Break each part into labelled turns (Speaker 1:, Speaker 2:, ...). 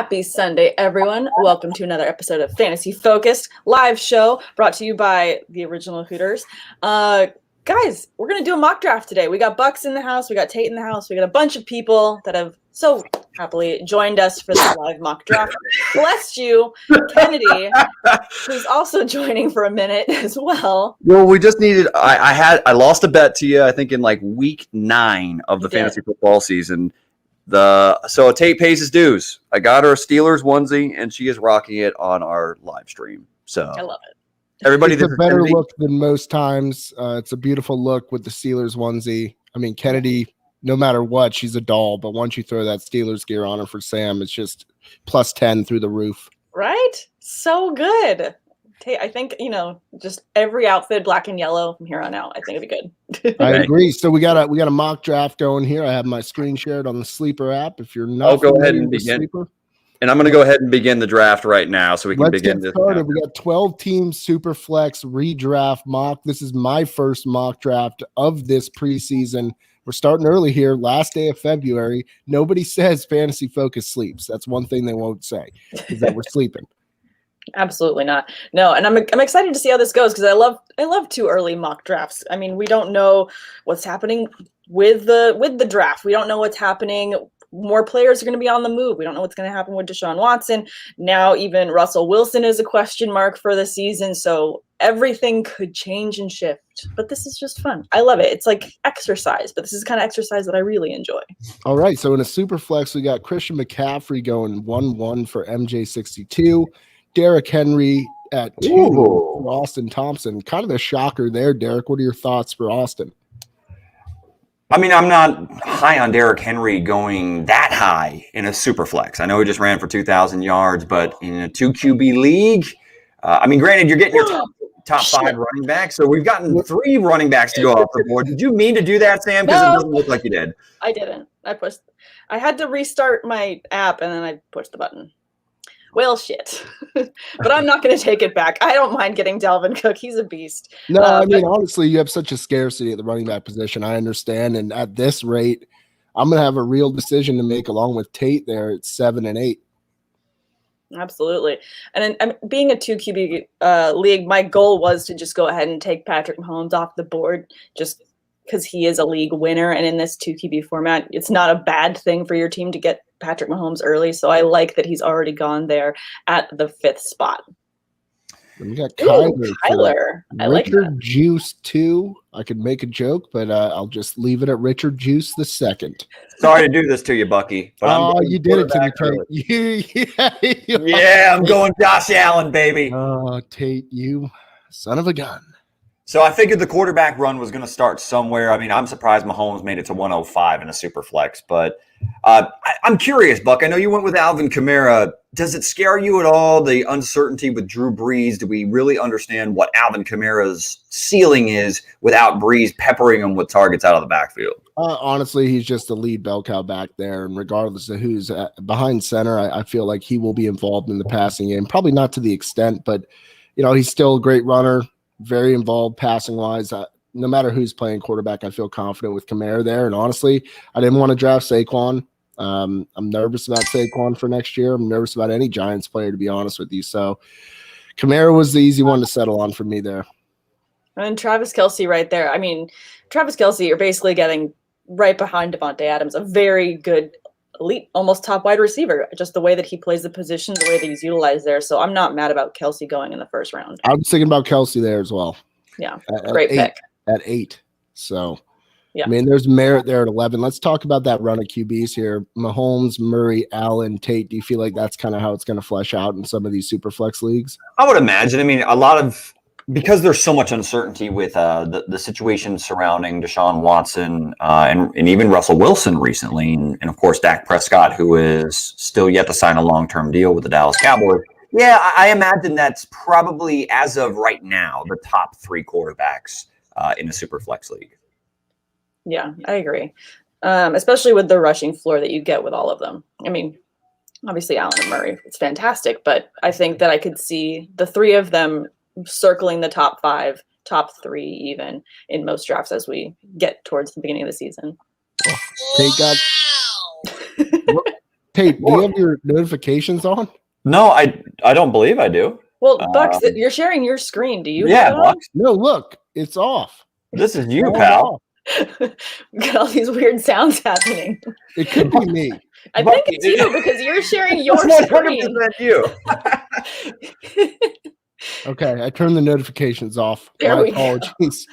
Speaker 1: Happy Sunday, everyone. Welcome to another episode of Fantasy Focused live show brought to you by the original Hooters. Guys, we're going to do a mock draft today. We got Bucks in the house. We got Tate in the house. We got a bunch of people that have so happily joined us for this live mock draft. Bless you, Kennedy, who's also joining for a minute as well.
Speaker 2: Well, we just needed. I lost a bet to you. I think in like week 9 of the fantasy football season. So Tate pays his dues. I got her a Steelers onesie, and she is rocking it on our live stream. So
Speaker 1: I love it.
Speaker 2: Everybody,
Speaker 3: it's a better look than most times. It's a beautiful look with the Steelers onesie. I mean, Kennedy, no matter what, she's a doll. But once you throw that Steelers gear on her for Sam, it's just plus 10 through the roof.
Speaker 1: Right? So good. I think, just every outfit, black and yellow from here on out, I think it'd be good.
Speaker 3: I agree. So we got a mock draft going here. I have my screen shared on the Sleeper app. If you're not,
Speaker 2: I'll go ahead and begin. Sleeper, and I'm going to go ahead and begin the draft right now, so we can begin this.
Speaker 3: Started. We got 12 teams Superflex redraft mock. This is my first mock draft of this preseason. We're starting early here, last day of February. Nobody says Fantasy Focus sleeps. That's one thing they won't say, is that we're sleeping.
Speaker 1: Absolutely not. No, and I'm excited to see how this goes because I love too early mock drafts. I mean, we don't know what's happening with the draft. We don't know what's happening. More players are going to be on the move. We don't know what's going to happen with Desean Watson. Now even Russell Wilson is a question mark for the season. So everything could change and shift. But this is just fun. I love it. It's like exercise, but this is the kind of exercise that I really enjoy.
Speaker 3: All right. So in a super flex, we got Christian McCaffrey going 1-1 for MJ62. Derrick Henry at 2 for Austin Thompson. Kind of a shocker there, Derek. What are your thoughts for Austin?
Speaker 2: I mean, I'm not high on Derrick Henry going that high in a super flex. I know he just ran for 2,000 yards, but in a 2 QB league, I mean, granted, you're getting your top 5 running backs. So we've gotten 3 running backs to go off the board. Did you mean to do that, Sam? Because it doesn't look like you did.
Speaker 1: I didn't. I had to restart my app, and then I pushed the button. Well, shit. But I'm not going to take it back. I don't mind getting Dalvin Cook. He's a beast.
Speaker 3: No, I mean, honestly, you have such a scarcity at the running back position. I understand. And at this rate, I'm going to have a real decision to make along with Tate there at 7 and 8.
Speaker 1: Absolutely. And being a 2 QB league, my goal was to just go ahead and take Patrick Mahomes off the board just because he is a league winner. And in this 2 QB format, it's not a bad thing for your team to get Patrick Mahomes early. So I like that he's already gone there at the 5th spot.
Speaker 3: We got Kyler.
Speaker 1: I like
Speaker 3: Richard
Speaker 1: that.
Speaker 3: Juice 2. I could make a joke, but I'll just leave it at Richard Juice the 2nd.
Speaker 2: Sorry to do this to you, Bucky.
Speaker 3: But you did it to me, Tate.
Speaker 2: Yeah, I'm going Josh Allen, baby.
Speaker 3: Oh, Tate, you son of a gun.
Speaker 2: So I figured the quarterback run was going to start somewhere. I mean, I'm surprised Mahomes made it to 105 in a super flex, but I'm curious, Buck. I know you went with Alvin Kamara. Does it scare you at all, the uncertainty with Drew Brees? Do we really understand what Alvin Kamara's ceiling is without Brees peppering him with targets out of the backfield?
Speaker 3: Honestly, he's just the lead bell cow back there, and regardless of who's behind center, I feel like he will be involved in the passing game. Probably not to the extent, but he's still a great runner. Very involved passing wise. No matter who's playing quarterback, I feel confident with Kamara there. And honestly, I didn't want to draft Saquon. I'm nervous about Saquon for next year. I'm nervous about any Giants player, to be honest with you. So Kamara was the easy one to settle on for me there.
Speaker 1: And Travis Kelsey right there. I mean, Travis Kelsey, you're basically getting right behind Devontae Adams, a very good elite, almost top wide receiver, just the way that he plays the position, the way that he's utilized there. So I'm not mad about Kelsey going in the first round.
Speaker 3: I was thinking about Kelsey there as well.
Speaker 1: Yeah, great pick.
Speaker 3: At 8. So,
Speaker 1: yeah.
Speaker 3: I mean, there's merit there at 11. Let's talk about that run of QBs here. Mahomes, Murray, Allen, Tate. Do you feel like that's kind of how it's going to flesh out in some of these super flex leagues?
Speaker 2: I would imagine. I mean, because there's so much uncertainty with the situation surrounding Desean Watson and even Russell Wilson recently, and of course Dak Prescott, who is still yet to sign a long-term deal with the Dallas Cowboys. Yeah, I imagine that's probably, as of right now, the top 3 quarterbacks in the Superflex league.
Speaker 1: Yeah, I agree. Especially with the rushing floor that you get with all of them. I mean, obviously Allen and Murray, it's fantastic, but I think that I could see the 3 of them circling the top 5, top 3 even in most drafts as we get towards the beginning of the season.
Speaker 3: Tate, do you have your notifications on?
Speaker 2: No, I don't believe I do.
Speaker 1: Well, Bucks, you're sharing your screen. Do you?
Speaker 2: Yeah,
Speaker 1: have it on?
Speaker 2: Bucks.
Speaker 3: No, look, it's off.
Speaker 2: This is you,
Speaker 3: It's
Speaker 2: pal.
Speaker 3: off.
Speaker 1: Got all these weird sounds happening.
Speaker 3: It could be me.
Speaker 1: I
Speaker 2: Bucky,
Speaker 1: think it's you because you're sharing your
Speaker 2: It's
Speaker 1: screen.
Speaker 2: 100% you.
Speaker 3: Okay, I turned the notifications off.
Speaker 1: There
Speaker 3: My
Speaker 1: we go.
Speaker 3: apologies.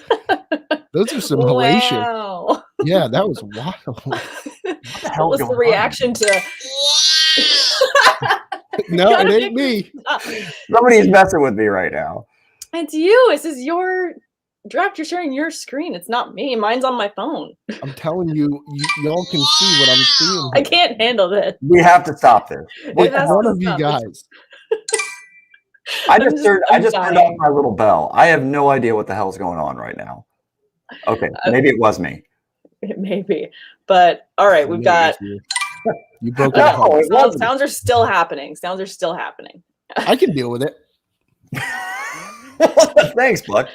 Speaker 3: Those are some hellacious.
Speaker 1: Wow.
Speaker 3: Yeah, that was wild.
Speaker 1: What was the reaction to?
Speaker 3: No, it ain't me.
Speaker 2: Somebody's messing with me right now.
Speaker 1: It's you. This is your draft. You're sharing your screen. It's not me. Mine's on my phone.
Speaker 3: I'm telling you, y'all can see what I'm seeing.
Speaker 1: I can't handle this.
Speaker 2: We have to stop this.
Speaker 1: It has
Speaker 3: One
Speaker 1: to
Speaker 3: of you
Speaker 1: stop.
Speaker 3: guys.
Speaker 2: I
Speaker 1: I'm
Speaker 2: just turned
Speaker 1: dying.
Speaker 2: off my little bell. I have no idea what the hell's going on right now. Okay, maybe it was me.
Speaker 1: It may be. But all right, we've got
Speaker 3: You broke
Speaker 2: No,
Speaker 3: it apart.
Speaker 2: it wasn't.
Speaker 1: sounds are still happening. Sounds are still happening.
Speaker 3: I can deal with it.
Speaker 2: Thanks, Buck.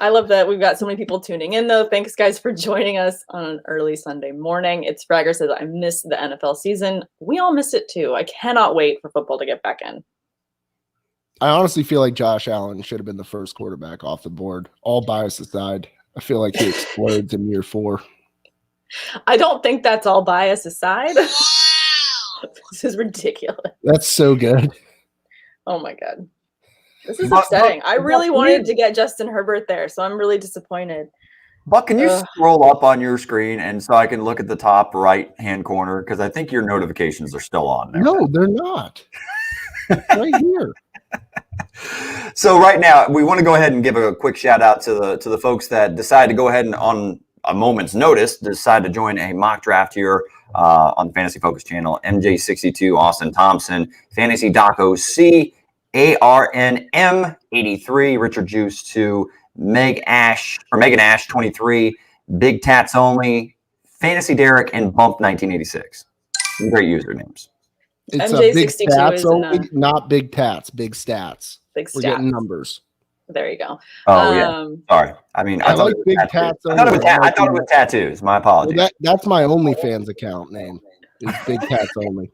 Speaker 1: I love that we've got so many people tuning in, though. Thanks, guys, for joining us on an early Sunday morning. It's Fragger says, I miss the NFL season. We all miss it, too. I cannot wait for football to get back in.
Speaker 3: I honestly feel like Josh Allen should have been the first quarterback off the board. All bias aside, I feel like he explodes in year 4.
Speaker 1: I don't think that's all bias aside. This is ridiculous.
Speaker 3: That's so good.
Speaker 1: Oh, my God. This is
Speaker 2: Buck,
Speaker 1: upsetting. I really
Speaker 2: Buck,
Speaker 1: wanted to get Justin Herbert there, so I'm really disappointed.
Speaker 2: Buck, can you
Speaker 1: Ugh.
Speaker 2: scroll up on your screen and so I can look at the top right-hand corner? Because I think your notifications are still on there.
Speaker 3: No, they're not. Right here.
Speaker 2: So right now, we want to go ahead and give a quick shout out to the folks that decide to go ahead and on a moment's notice decide to join a mock draft here on the Fantasy Focus channel. MJ62, Austin Thompson, Fantasy Doc OC, ARNM 83, Richard Juice 2, Megan Ash 23, Big Tats Only, Fantasy Derek, and Bump 1986. Some great usernames.
Speaker 3: It's
Speaker 1: MJ62
Speaker 3: big stats
Speaker 1: is
Speaker 3: only, not big tats, big stats.
Speaker 1: Big
Speaker 3: We're getting
Speaker 1: stats.
Speaker 3: numbers.
Speaker 1: There you go.
Speaker 2: Oh, yeah. Sorry. I mean,
Speaker 3: I
Speaker 2: thought
Speaker 3: like
Speaker 2: it was
Speaker 3: big
Speaker 2: tattoos.
Speaker 3: tats
Speaker 2: I thought it
Speaker 3: only.
Speaker 2: was tattoos. My
Speaker 3: Well,
Speaker 2: apologies.
Speaker 3: that's my OnlyFans account name. Is Big Tats Only.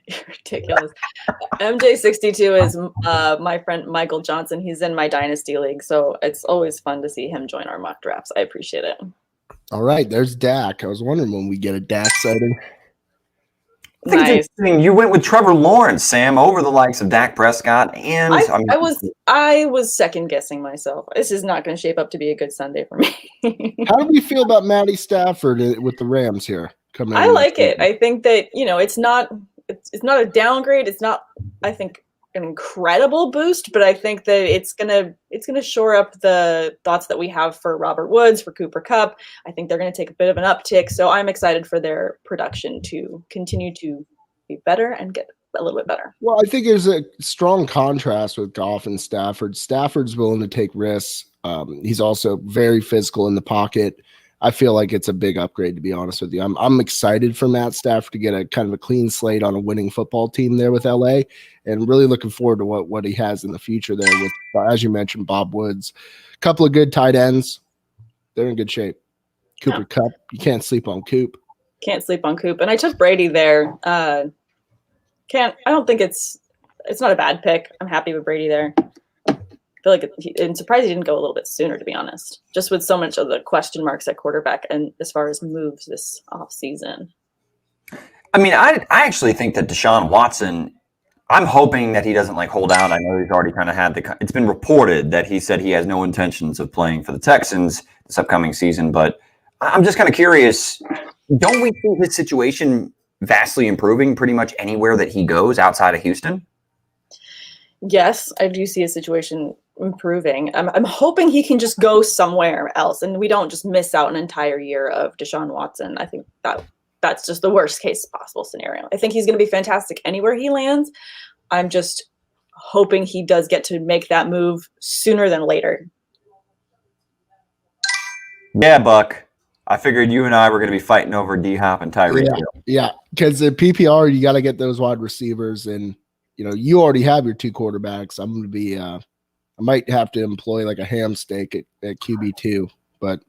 Speaker 1: You're ridiculous. MJ62 is my friend Michael Johnson. He's in my Dynasty League, so it's always fun to see him join our mock drafts. I appreciate it.
Speaker 3: All right, there's Dak. I was wondering when we get a Dak sighting.
Speaker 2: I think
Speaker 1: Nice.
Speaker 2: it's interesting. You went with Trevor Lawrence, Sam, over the likes of Dak Prescott, and
Speaker 1: I was second guessing myself. This is not going to shape up to be a good Sunday for me.
Speaker 3: How do we feel about Matty Stafford with the Rams here coming?
Speaker 1: I like it. I think that it's not a downgrade. It's not, I think, an incredible boost, but I think that it's gonna shore up the thoughts that we have for Robert Woods, for Cooper Kupp. I think they're gonna take a bit of an uptick, so I'm excited for their production to continue to be better and get a little bit better.
Speaker 3: Well, I think there's a strong contrast with Goff and Stafford. Stafford's willing to take risks. He's also very physical in the pocket. I feel like it's a big upgrade, to be honest with you. I'm excited for Matt Stafford to get a kind of a clean slate on a winning football team there with LA, and really looking forward to what he has in the future there with, as you mentioned, Bob Woods. A couple of good tight ends. They're in good shape. Cooper Kupp, you can't sleep on Coop.
Speaker 1: Can't sleep on Coop. And I took Brady there. I don't think it's not a bad pick. I'm happy with Brady there. I feel like I'm surprised he didn't go a little bit sooner, to be honest, just with so much of the question marks at quarterback and as far as moves this offseason.
Speaker 2: I mean, I actually think that Desean Watson, I'm hoping that he doesn't hold out. I know he's already kind of had it's been reported that he said he has no intentions of playing for the Texans this upcoming season, but I'm just kind of curious, don't we see his situation vastly improving pretty much anywhere that he goes outside of Houston?
Speaker 1: Yes, I do see a situation improving. I'm hoping he can just go somewhere else and we don't just miss out an entire year of Deshaun Watson. I think that's just the worst case possible scenario. I think he's going to be fantastic anywhere he lands. I'm just hoping he does get to make that move sooner than later.
Speaker 2: Yeah, Buck. I figured you and I were going to be fighting over D-Hop and Tyreek Hill.
Speaker 3: Yeah, because the PPR, you got to get those wide receivers, and you already have your 2 quarterbacks. I'm going to be I might have to employ like a ham steak at QB2, but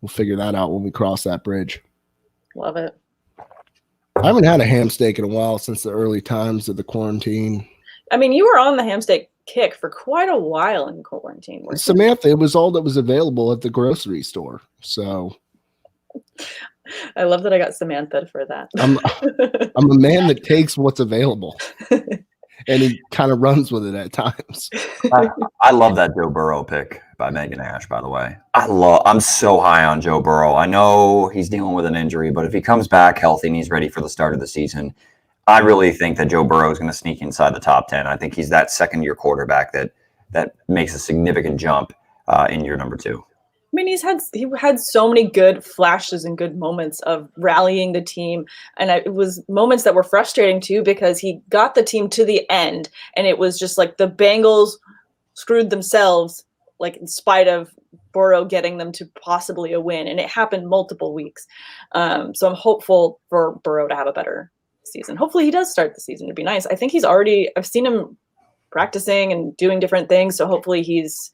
Speaker 3: we'll figure that out when we cross that bridge.
Speaker 1: Love it.
Speaker 3: I haven't had a ham steak in a while since the early times of the quarantine.
Speaker 1: I mean, you were on the ham steak kick for quite a while in quarantine.
Speaker 3: Samantha, it was all that was available at the grocery store. So
Speaker 1: I love that I got Samantha for that.
Speaker 3: I'm a man that takes what's available. And he kind of runs with it at times.
Speaker 2: I love that Joe Burrow pick by Megan Ash, by the way. I'm so high on Joe Burrow. I know he's dealing with an injury, but if he comes back healthy and he's ready for the start of the season, I really think that Joe Burrow is going to sneak inside the top 10. I think he's that second-year quarterback that makes a significant jump in year number 2.
Speaker 1: I mean, he had so many good flashes and good moments of rallying the team, and it was moments that were frustrating too because he got the team to the end, and it was just like the Bengals screwed themselves, like in spite of Burrow getting them to possibly a win, and it happened multiple weeks. So I'm hopeful for Burrow to have a better season. Hopefully, he does start the season. It'd be nice. I think I've seen him practicing and doing different things, so hopefully he's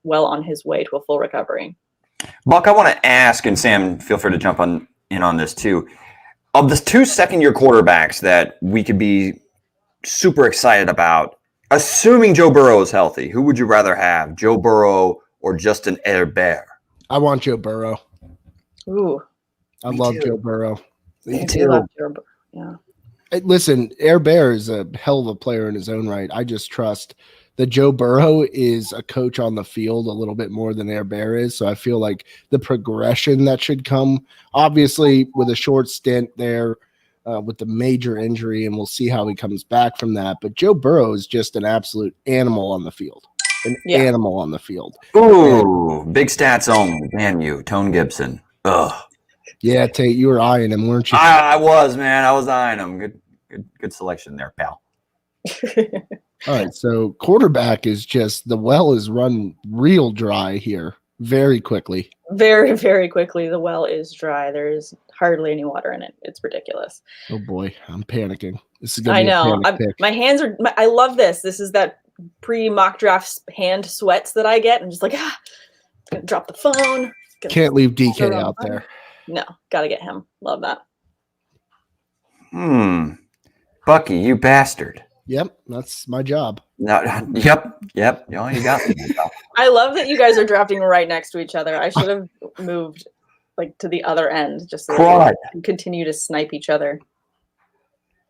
Speaker 1: well on his way to a full recovery.
Speaker 2: Buck, I want to ask, and Sam, feel free to jump in on this too. Of the 2 second-year quarterbacks that we could be super excited about, assuming Joe Burrow is healthy, who would you rather have, Joe Burrow or Justin Herbert?
Speaker 3: I want Joe Burrow.
Speaker 1: Ooh,
Speaker 3: I love Joe Burrow.
Speaker 1: Me too. Love Joe Burrow. Yeah.
Speaker 3: Listen, Herbert is a hell of a player in his own right. I just trust that Joe Burrow is a coach on the field a little bit more than Herbert is. So I feel like the progression that should come, obviously with a short stint there with the major injury, and we'll see how he comes back from that. But Joe Burrow is just an absolute animal on the field. Animal on the field.
Speaker 2: Ooh, big stats only. Damn you, Tone Gibson. Ugh.
Speaker 3: Yeah, Tate, you were eyeing him, weren't you?
Speaker 2: I was, man. I was eyeing him. Good selection there, pal.
Speaker 3: All right, so quarterback is just the well is run real dry here very quickly.
Speaker 1: Very, very quickly. The well is dry. There is hardly any water in it. It's ridiculous.
Speaker 3: Oh boy, I'm panicking. This is
Speaker 1: I
Speaker 3: gonna
Speaker 1: know.
Speaker 3: be a panic pick.
Speaker 1: My hands are. I love this. This is that pre-mock draft hand sweats that I get. I'm just like, gonna drop the phone.
Speaker 3: Can't leave DK out there.
Speaker 1: No, gotta get him. Love that.
Speaker 2: Bucky, you bastard.
Speaker 3: Yep, that's my job.
Speaker 2: No, yep. You got me.
Speaker 1: I love that you guys are drafting right next to each other. I should have moved like to the other end just so that we can continue to snipe each other.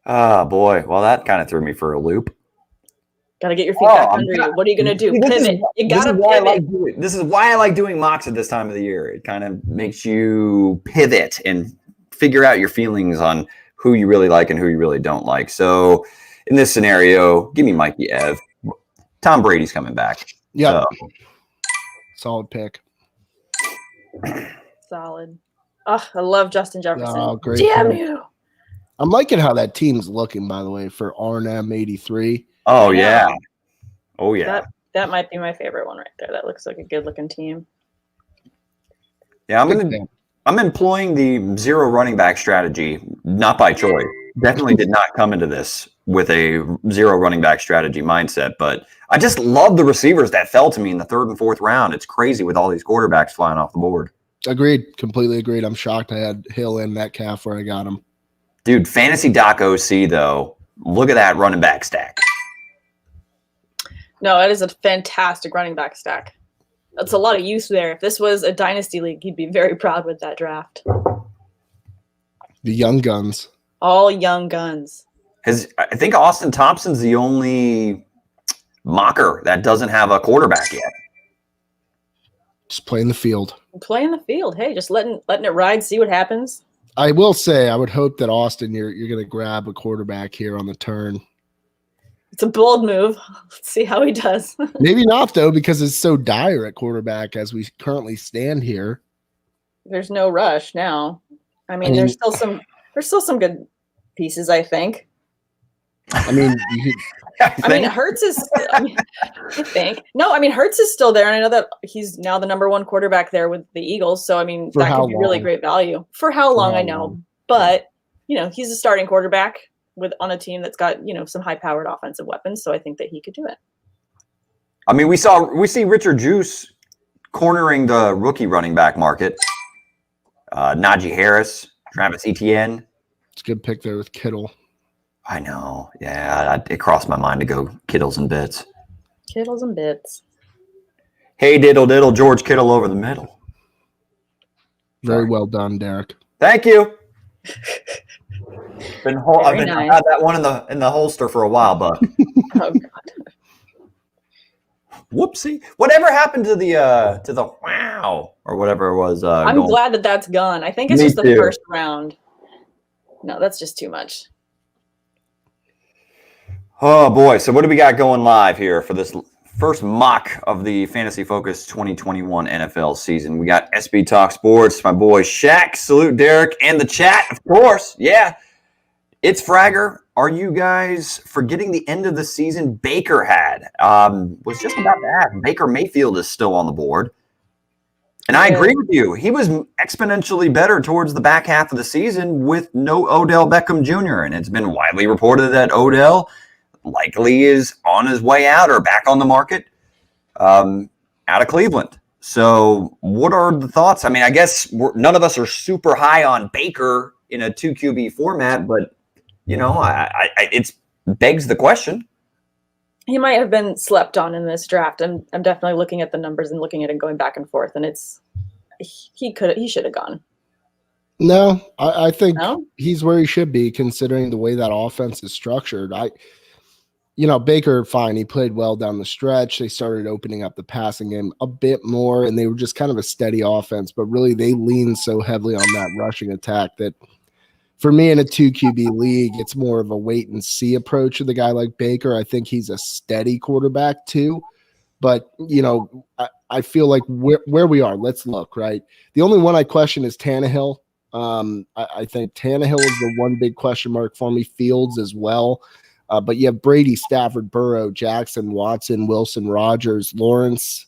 Speaker 2: Oh boy. Well, that kind of threw me for a loop.
Speaker 1: Gotta get your feet back under you. What are you gonna do? Pivot. You gotta pivot.
Speaker 2: This is why I like doing mocks at this time of the year. It kind of makes you pivot and figure out your feelings on who you really like and who you really don't like. So in this scenario, give me Mikey Ev. Tom Brady's coming back.
Speaker 3: Yeah. So. Solid pick.
Speaker 1: Solid. Oh, I love Justin Jefferson.
Speaker 3: Oh, great.
Speaker 1: Damn you.
Speaker 3: I'm liking how that team's looking, by the way, for RNM 83.
Speaker 2: Oh, yeah. Oh, yeah.
Speaker 1: That might be my favorite one right there. That looks like a good looking team.
Speaker 2: Yeah, I'm employing the 0 running back strategy, not by choice. Definitely did not come into this with a 0 running back strategy mindset, but I just love the receivers that fell to me in the 3rd and 4th round. It's crazy with all these quarterbacks flying off the board.
Speaker 3: Agreed. Completely agreed. I'm shocked I had Hill and Metcalf where I got him.
Speaker 2: Dude, Fantasy Doc OC, though, look at that running back stack.
Speaker 1: No, it is a fantastic running back stack. That's a lot of use there. If this was a dynasty league, he'd be very proud with that draft.
Speaker 3: The young guns.
Speaker 1: All young guns.
Speaker 2: I think Austin Thompson's the only mocker that doesn't have a quarterback yet.
Speaker 3: Just playing the field.
Speaker 1: Play in the field. Hey, just letting it ride, see what happens.
Speaker 3: I will say, I would hope that Austin, you're going to grab a quarterback here on the turn.
Speaker 1: It's a bold move. Let's see how he does.
Speaker 3: Maybe not, though, because it's so dire at quarterback as we currently stand here.
Speaker 1: There's no rush now. I mean there's still some good pieces, I think.
Speaker 3: I mean,
Speaker 1: Hurts is. I think no. I mean, Hurts is still there, and I know that he's now the number 1 quarterback there with the Eagles. So I mean, that could be really great value. For how long, I know, but he's a starting quarterback on a team that's got some high-powered offensive weapons. So I think that he could do it.
Speaker 2: I mean, we see Richard Juice cornering the rookie running back market. Najee Harris, Travis Etienne.
Speaker 3: It's a good pick there with Kittle.
Speaker 2: I know. Yeah, it crossed my mind to go Kittles and bits.
Speaker 1: Kittles and bits.
Speaker 2: Hey, diddle diddle, George Kittle over the middle.
Speaker 3: Very well done, Derek.
Speaker 2: Thank you. I've
Speaker 1: Nice.
Speaker 2: had that one in the holster for a while, Buck.
Speaker 1: Oh God.
Speaker 2: Whoopsie! Whatever happened to the wow or whatever it was?
Speaker 1: I'm glad that that's gone. I think it's
Speaker 2: Me
Speaker 1: just the
Speaker 2: too.
Speaker 1: first round. No, that's just too much.
Speaker 2: Oh boy! So what do we got going live here for this first mock of the Fantasy Focus 2021 NFL season? We got SB Talk Sports, my boy Shaq. Salute Derek and the chat, of course. Yeah, it's Fragger. Are you guys forgetting the end of the season Baker had? Was just about to ask. Baker Mayfield is still on the board. And I agree with you. He was exponentially better towards the back half of the season with no Odell Beckham Jr. And it's been widely reported that Odell likely is on his way out or back on the market out of Cleveland. So what are the thoughts? I mean, I guess none of us are super high on Baker in a 2 QB format, but you know, it begs the question.
Speaker 1: He might have been slept on in this draft. I'm definitely looking at the numbers and looking at it going back and forth, and he should have gone.
Speaker 3: No, I think he's where he should be considering the way that offense is structured. Baker, fine, he played well down the stretch. They started opening up the passing game a bit more, and they were just kind of a steady offense, but really they leaned so heavily on that rushing attack that for me in a 2 QB league, it's more of a wait and see approach with a guy like Baker. I think he's a steady quarterback too. But, I feel like where we are, let's look, right? The only one I question is Tannehill. I think Tannehill is the one big question mark for me. Fields as well. But you have Brady, Stafford, Burrow, Jackson, Watson, Wilson, Rodgers, Lawrence,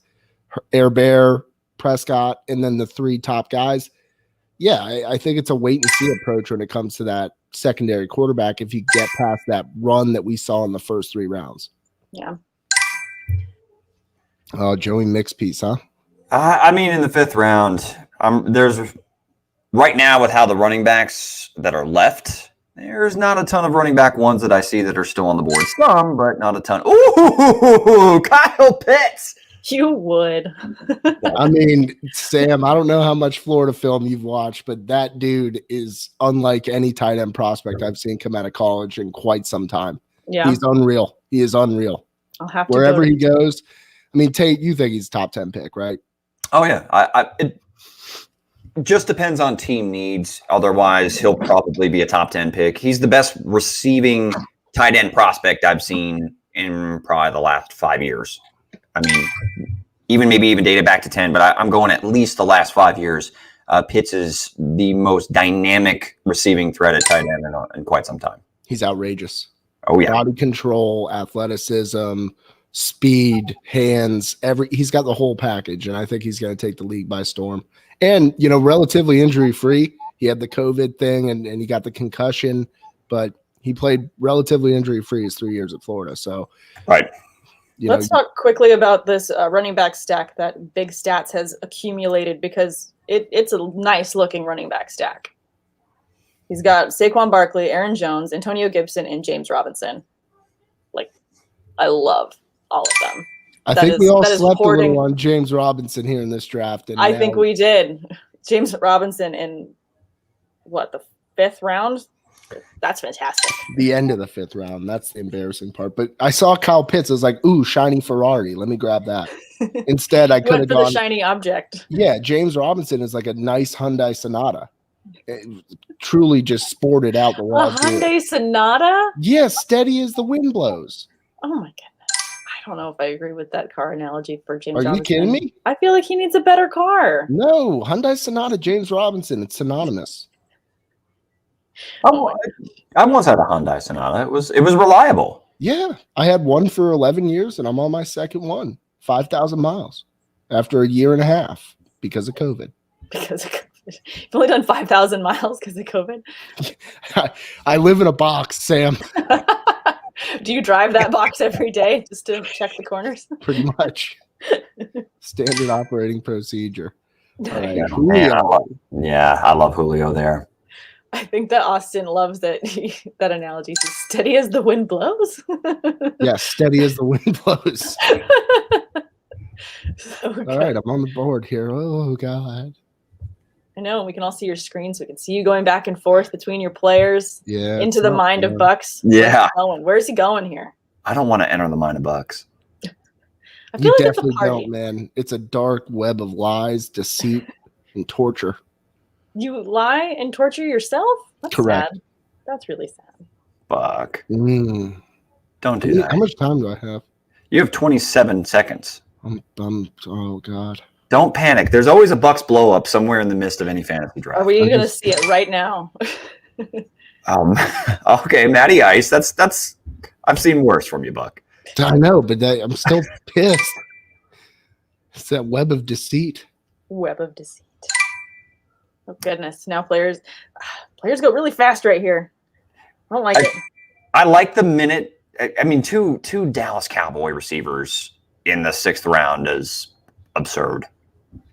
Speaker 3: Herbert, Prescott, and then the 3 top guys. Yeah, I think it's a wait-and-see approach when it comes to that secondary quarterback if you get past that run that we saw in the first 3 rounds.
Speaker 1: Yeah.
Speaker 3: Oh, Joey mixed piece, huh?
Speaker 2: I mean, in the 5th round, there's right now with how the running backs that are left, there's not a ton of running back ones that I see that are still on the board. Some, but not a ton. Ooh, Kyle Pitts.
Speaker 1: You would.
Speaker 3: I mean, Sam, I don't know how much Florida film you've watched, but that dude is unlike any tight end prospect I've seen come out of college in quite some time.
Speaker 1: Yeah.
Speaker 3: He's unreal. He is unreal.
Speaker 1: I'll have to
Speaker 3: wherever he goes. I mean, Tate, you think he's top 10 pick, right?
Speaker 2: Oh, yeah. It just depends on team needs. Otherwise, he'll probably be a top 10 pick. He's the best receiving tight end prospect I've seen in probably the last 5 years. I mean, even dated back to 10, but I'm going at least the last 5 years. Pitts is the most dynamic receiving threat at tight end in quite some time.
Speaker 3: He's outrageous.
Speaker 2: Oh, yeah.
Speaker 3: Body control, athleticism, speed, hands, he's got the whole package, and I think he's going to take the league by storm. And, relatively injury-free. He had the COVID thing, and he got the concussion, but he played relatively injury-free his 3 years at Florida. So,
Speaker 2: right.
Speaker 1: Let's talk quickly about this running back stack that Big Stats has accumulated because it's a nice-looking running back stack. He's got Saquon Barkley, Aaron Jones, Antonio Gibson, and James Robinson. I love all of them.
Speaker 3: I think we all slept a little on James Robinson here in this draft. And
Speaker 1: I think we did. James Robinson in, the 5th round? That's fantastic.
Speaker 3: The end of the 5th round. That's the embarrassing part. But I saw Kyle Pitts. I was like, ooh, shiny Ferrari. Let me grab that. Instead, I could have gone.
Speaker 1: The shiny object.
Speaker 3: Yeah, James Robinson is like a nice Hyundai Sonata. It truly just sported out the wall.
Speaker 1: A Hyundai Sonata?
Speaker 3: Yeah, steady as the wind blows.
Speaker 1: Oh, my goodness. I don't know if I agree with that car analogy for James
Speaker 3: Robinson. Are you kidding me?
Speaker 1: I feel like he needs a better car.
Speaker 3: No, Hyundai Sonata, James Robinson. It's synonymous.
Speaker 2: I once had a Hyundai Sonata. It was reliable.
Speaker 3: Yeah, I had one for 11 years, and I'm on my second one. 5,000 miles after a year and a half because of COVID.
Speaker 1: Because of COVID. You've only done 5,000 miles because of COVID?
Speaker 3: I live in a box, Sam.
Speaker 1: Do you drive that box every day just to check the corners?
Speaker 3: Pretty much. Standard operating procedure. All right.
Speaker 2: Yeah, I love Julio there.
Speaker 1: I think that Austin loves that that analogy. So steady as the wind blows.
Speaker 3: Yeah, steady as the wind blows.
Speaker 1: So
Speaker 3: All right, I'm on the board here. Oh, God.
Speaker 1: I know. We can all see your screen, so we can see you going back and forth between your players.
Speaker 3: Yeah.
Speaker 1: Into the mind of Bucks.
Speaker 2: Yeah.
Speaker 1: Where's he going here?
Speaker 2: I don't want to enter the mind of Bucks.
Speaker 1: I feel
Speaker 3: You
Speaker 1: like it's a
Speaker 3: definitely
Speaker 1: party.
Speaker 3: don't, man. It's a dark web of lies, deceit, and torture.
Speaker 1: You lie and torture yourself? That's
Speaker 3: Correct.
Speaker 1: sad. That's really sad.
Speaker 2: Buck.
Speaker 3: Mm.
Speaker 2: Don't do that.
Speaker 3: How much time do I have?
Speaker 2: You have 27 seconds.
Speaker 3: Oh, God.
Speaker 2: Don't panic. There's always a Bucks blow up somewhere in the midst of any fantasy draft.
Speaker 1: Are we going to see it right now?
Speaker 2: Okay, Matty Ice. That's. I've seen worse from you, Buck.
Speaker 3: I know, but I'm still pissed. It's that web of deceit.
Speaker 1: Web of deceit. Oh goodness! Now players go really fast right here. I don't like it.
Speaker 2: I like the minute. I mean, two Dallas Cowboy receivers in the 6th round is absurd.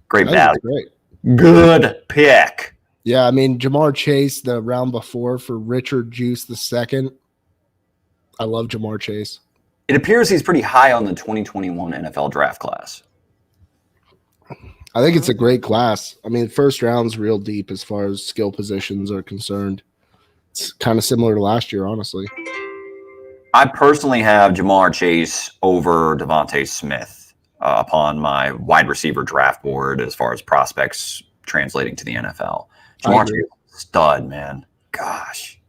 Speaker 2: Great value.
Speaker 3: Great.
Speaker 2: Good pick.
Speaker 3: Yeah, I mean, Jamar Chase the round before for Richard Juice II. I love Jamar Chase.
Speaker 2: It appears he's pretty high on the 2021 NFL draft class.
Speaker 3: I think it's a great class. I mean, first round's real deep as far as skill positions are concerned. It's kind of similar to last year, honestly.
Speaker 2: I personally have Jamar Chase over Devontae Smith upon my wide receiver draft board as far as prospects translating to the NFL. Jamar Chase, stud, man. Gosh.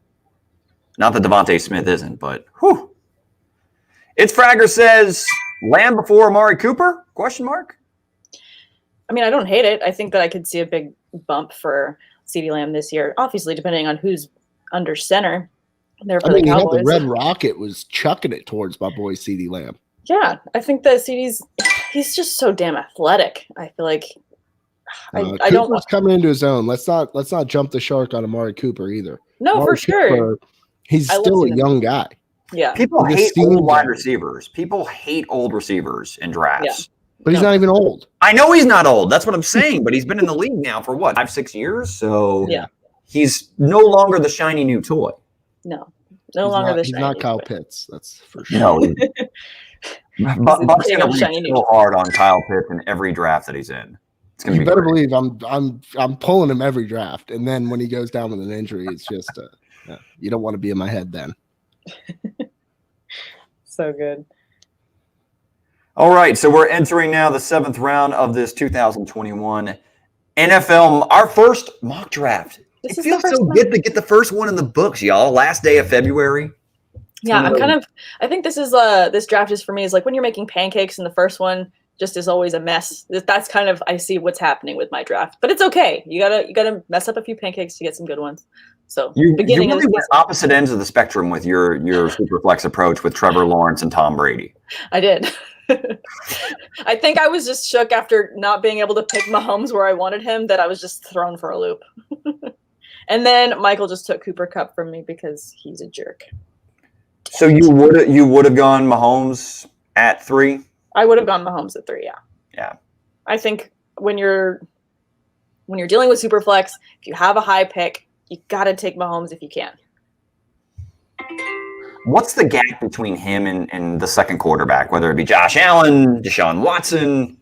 Speaker 2: Not that Devontae Smith isn't, but whew. It's Fragger says, Lamb before Amari Cooper? Question mark.
Speaker 1: I mean, I don't hate it. I think that I could see a big bump for CeeDee Lamb this year. Obviously, depending on who's under center there for the Cowboys.
Speaker 3: The Red Rocket was chucking it towards my boy CeeDee Lamb.
Speaker 1: Yeah, I think that he's just so damn athletic. I feel like I don't want
Speaker 3: coming into his own. Let's not jump the shark on Amari Cooper either.
Speaker 1: No,
Speaker 3: Amari
Speaker 1: for sure.
Speaker 3: Cooper, he's still a young guy.
Speaker 1: Yeah.
Speaker 2: People hate old wide receivers. People hate old receivers in drafts.
Speaker 1: Yeah.
Speaker 3: But he's not even old.
Speaker 2: I know he's not old. That's what I'm saying. But he's been in the league now for what, 5-6 years? So
Speaker 1: yeah,
Speaker 2: he's no longer the shiny new toy.
Speaker 1: No longer the shiny.
Speaker 3: He's not Kyle Pitts. That's for sure.
Speaker 2: No. Buck's going to reach so hard on Kyle Pitts in every draft that he's in. It's going to be.
Speaker 3: You better believe I'm pulling him every draft, and then when he goes down with an injury, it's just you don't want to be in my head then.
Speaker 1: So good.
Speaker 2: All right, so we're entering now the 7th round of this 2021 NFL, our first mock draft. It feels so good to get the first one in the books, y'all. Last day of February.
Speaker 1: Yeah, I think this is this draft is for me is like when you're making pancakes and the first one just is always a mess. That's kind of I see what's happening with my draft, but it's okay. You gotta mess up a few pancakes to get some good ones. So
Speaker 2: you really went opposite ends of the spectrum with your Superflex approach with Trevor Lawrence and Tom Brady.
Speaker 1: I did. I think I was just shook after not being able to pick Mahomes where I wanted him that I was just thrown for a loop. And then Michael just took Cooper Kupp from me because he's a jerk.
Speaker 2: So you would have gone Mahomes at 3?
Speaker 1: I would have gone Mahomes at 3, yeah.
Speaker 2: Yeah.
Speaker 1: I think when you're dealing with Superflex, if you have a high pick, you got to take Mahomes if you can.
Speaker 2: What's the gap between him and the second quarterback, whether it be Josh Allen, Desean Watson,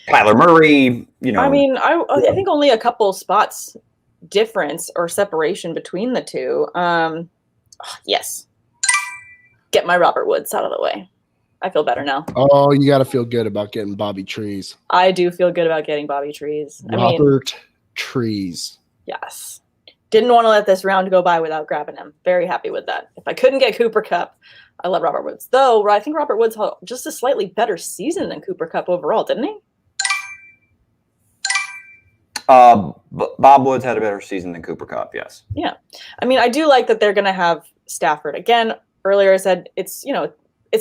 Speaker 2: Kyler Murray?
Speaker 1: I mean, I think only a couple spots difference or separation between the two. Yes. Get my Robert Woods out of the way. I feel better now.
Speaker 3: Oh, you got to feel good about getting Bobby Trees.
Speaker 1: I do feel good about getting Bobby Trees.
Speaker 3: Robert Trees.
Speaker 1: Yes. Didn't want to let this round go by without grabbing him. Very happy with that. If I couldn't get Cooper Kupp, I love Robert Woods. Though I think Robert Woods had just a slightly better season than Cooper Kupp overall, didn't he?
Speaker 2: Bob Woods had a better season than Cooper Kupp, yes.
Speaker 1: Yeah. I mean, I do like that they're going to have Stafford. Again, earlier I said it's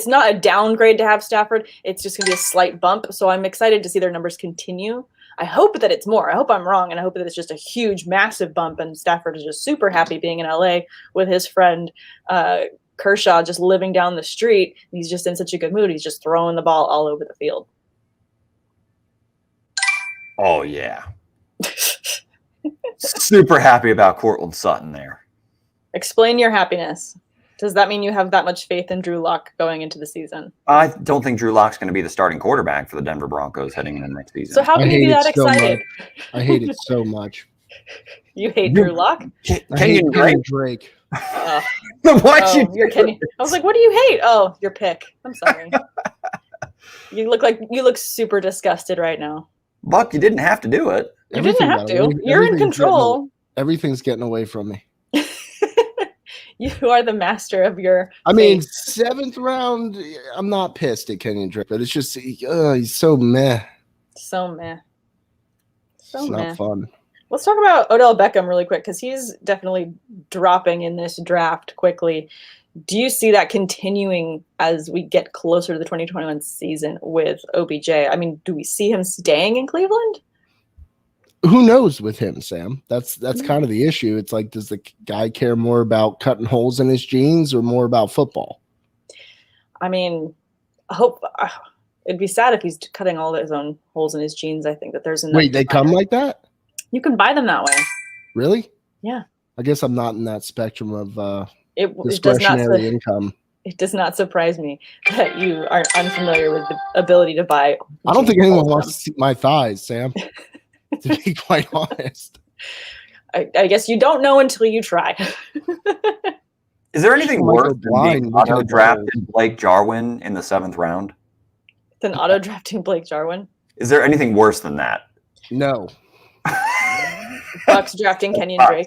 Speaker 1: not a downgrade to have Stafford. It's just going to be a slight bump. So I'm excited to see their numbers continue. I hope that it's more. I hope I'm wrong, and I hope that it's just a huge, massive bump, and Stafford is just super happy being in LA with his friend Kershaw just living down the street. He's just in such a good mood. He's just throwing the ball all over the field.
Speaker 2: Oh, yeah. Super happy about Courtland Sutton there.
Speaker 1: Explain your happiness. Does that mean you have that much faith in Drew Lock going into the season?
Speaker 2: I don't think Drew Lock's going to be the starting quarterback for the Denver Broncos heading into next season.
Speaker 1: So how can you be that excited?
Speaker 3: I hate it so much.
Speaker 1: You hate Drew Lock?
Speaker 2: Kenyon
Speaker 3: Drake.
Speaker 1: You're Kenyon. I was like, what do you hate? Oh, your pick. I'm sorry. You look super disgusted right now.
Speaker 2: Buck, you didn't have to do it.
Speaker 1: You didn't have to. You're in control.
Speaker 3: Everything's getting away from me.
Speaker 1: You are the master of your.
Speaker 3: I mean, 7th round. I'm not pissed at Kenyon Drake, but it's just he's so meh.
Speaker 1: So meh.
Speaker 3: It's not fun.
Speaker 1: Let's talk about Odell Beckham really quick because he's definitely dropping in this draft quickly. Do you see that continuing as we get closer to the 2021 season with OBJ? I mean, do we see him staying in Cleveland?
Speaker 3: Who knows with him, Sam? That's kind of the issue. It's like, does the guy care more about cutting holes in his jeans or more about football?
Speaker 1: I mean, I hope it'd be sad if he's cutting all his own holes in his jeans. I think that there's enough.
Speaker 3: Wait, they come like that?
Speaker 1: You can buy them that way.
Speaker 3: Really?
Speaker 1: Yeah.
Speaker 3: I guess I'm not in that spectrum of
Speaker 1: discretionary
Speaker 3: income.
Speaker 1: It does not surprise me that you are unfamiliar with the ability to buy.
Speaker 3: I don't think anyone wants to see my thighs, Sam. To be quite honest.
Speaker 1: I guess you don't know until you try.
Speaker 2: Is there anything worse than being auto-drafted Blake Jarwin in the 7th round?
Speaker 1: Than auto-drafting Blake Jarwin?
Speaker 2: Is there anything worse than that?
Speaker 3: No.
Speaker 1: Bucks drafting Kenyon Drake.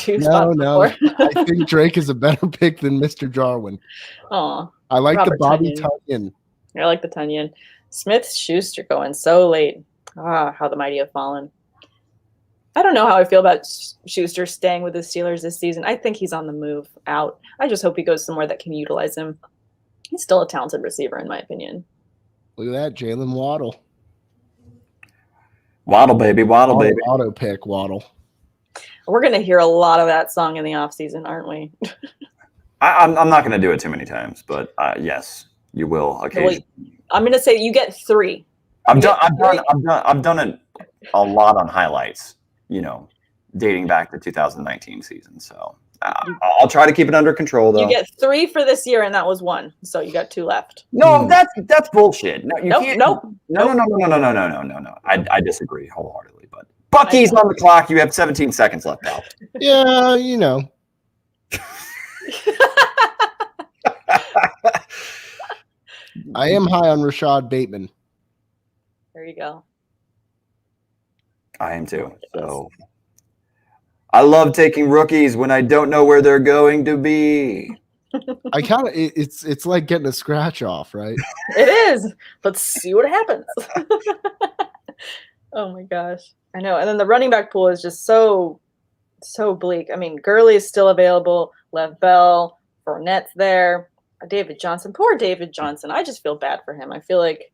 Speaker 3: No. I think Drake is a better pick than Mr. Jarwin.
Speaker 1: Oh,
Speaker 3: I like the Bobby Tunyon.
Speaker 1: I like the Tunyon. Smith-Schuster going so late. How the mighty have fallen. I don't know how I feel about Schuster staying with the Steelers this season. I think he's on the move out. I just hope he goes somewhere that can utilize him. He's still a talented receiver, in my opinion.
Speaker 3: Look at that, Jalen Waddle.
Speaker 2: Waddle, baby.
Speaker 3: Auto pick, Waddle.
Speaker 1: We're going to hear a lot of that song in the offseason, aren't we?
Speaker 2: I'm not going to do it too many times, but yes, you will occasionally.
Speaker 1: I'm going to say you get 3.
Speaker 2: I've done it a lot on highlights, dating back to 2019 season. So I'll try to keep it under control, though.
Speaker 1: You get 3 for this year, and that was 1. So you got 2 left.
Speaker 2: No, that's bullshit. No, you can't.
Speaker 1: No.
Speaker 2: I disagree wholeheartedly. But Bucky's on the clock. You have 17 seconds left out.
Speaker 3: Yeah, I am high on Rashad Bateman.
Speaker 1: There you go.
Speaker 2: I am too. So I love taking rookies when I don't know where they're going to be.
Speaker 3: I kind of it's like getting a scratch off, right?
Speaker 1: It is. Let's see what happens. Oh my gosh. I know. And then the running back pool is just so bleak. I mean, Gurley is still available. Lev Bell, Fournette's there. David Johnson. Poor David Johnson. I just feel bad for him. I feel like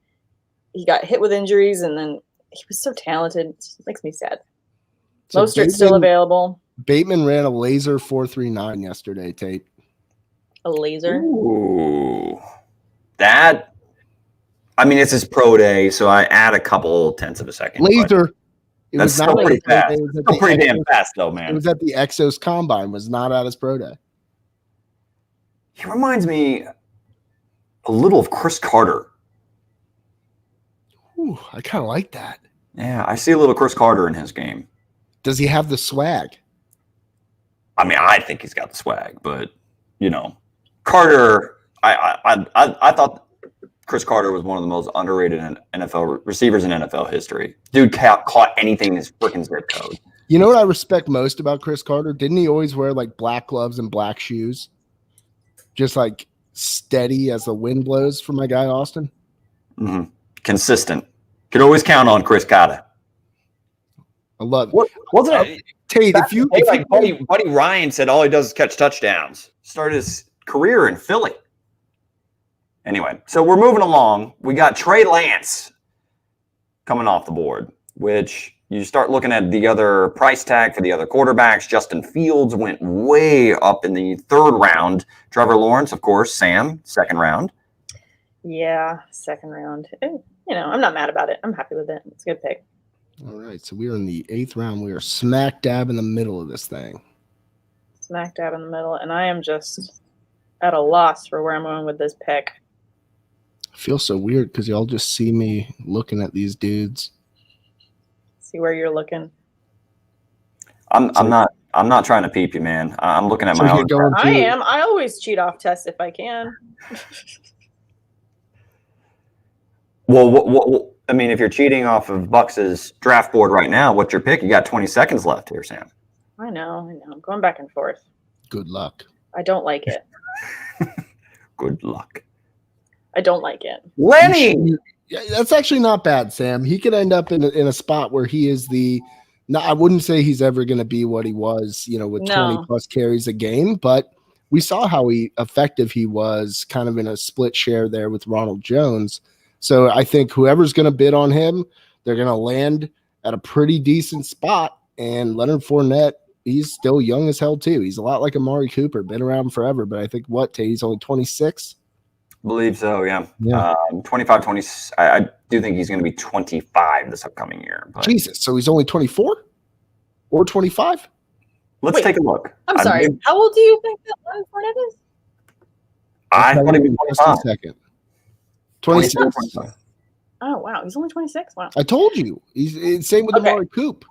Speaker 1: he got hit with injuries and then he was so talented. It just makes me sad. So Mostert's still available.
Speaker 3: Bateman ran a laser 4.39 yesterday, Tate.
Speaker 1: A laser?
Speaker 2: Ooh. That, I mean, it's his pro day, so I add a couple tenths of a second.
Speaker 3: Laser.
Speaker 2: That's still pretty fast. Still pretty damn fast, though, man.
Speaker 3: It was at the Exos Combine. Was not at his pro day.
Speaker 2: He reminds me a little of Chris Carter.
Speaker 3: Ooh, I kind of like that.
Speaker 2: Yeah, I see a little Chris Carter in his game.
Speaker 3: Does he have the swag?
Speaker 2: I mean, I think he's got the swag, but Carter. I thought Chris Carter was one of the most underrated NFL receivers in NFL history. Dude caught anything in his freaking zip code.
Speaker 3: You know what I respect most about Chris Carter? Didn't he always wear like black gloves and black shoes? Just like steady as the wind blows for my guy Austin.
Speaker 2: Mm-hmm. Consistent. Could always count on Chris Carter.
Speaker 3: I love it.
Speaker 2: Wasn't it?
Speaker 3: Tate,
Speaker 2: Buddy Ryan said all he does is catch touchdowns. Started his career in Philly. Anyway, so we're moving along. We got Trey Lance coming off the board, which you start looking at the other price tag for the other quarterbacks. Justin Fields went way up in the 3rd round. Trevor Lawrence, of course, Sam, 2nd round.
Speaker 1: Yeah, 2nd round. I'm not mad about it. I'm happy with it. It's a good pick.
Speaker 3: All right, so we are in the 8th round. We are smack dab in the middle of this thing.
Speaker 1: Smack dab in the middle, and I am just at a loss for where I'm going with this pick.
Speaker 3: I feel so weird because y'all just see me looking at these dudes.
Speaker 1: See where you're looking.
Speaker 2: I'm not trying to peep you, man. I'm looking at my own.
Speaker 1: I am. I always cheat off tests if I can.
Speaker 2: Well, I mean, if you're cheating off of Bucks' draft board right now, what's your pick? You got 20 seconds left here, Sam.
Speaker 1: I know. I'm going back and forth.
Speaker 3: Good luck.
Speaker 1: I don't like it.
Speaker 2: Good luck.
Speaker 1: I don't like it.
Speaker 2: Lenny!
Speaker 3: Yeah, that's actually not bad, Sam. He could end up in a spot where he is I wouldn't say he's ever going to be what he was, with 20 plus carries a game, but we saw how effective he was kind of in a split share there with Ronald Jones. So I think whoever's going to bid on him, they're going to land at a pretty decent spot. And Leonard Fournette, he's still young as hell too. He's a lot like Amari Cooper, been around forever, but I think he's only 26?
Speaker 2: Believe so, yeah. 25, 20. I do think he's going to be 25 this upcoming year. But.
Speaker 3: Jesus, so he's only 24 or 25?
Speaker 2: Let's take a look.
Speaker 1: I'm sorry. How old do you think that Leonard Fournette is?
Speaker 2: I thought he was 25.
Speaker 3: Second. 26.
Speaker 1: Oh, wow. He's only 26? Wow.
Speaker 3: I told you. He's same with Amari Cooper.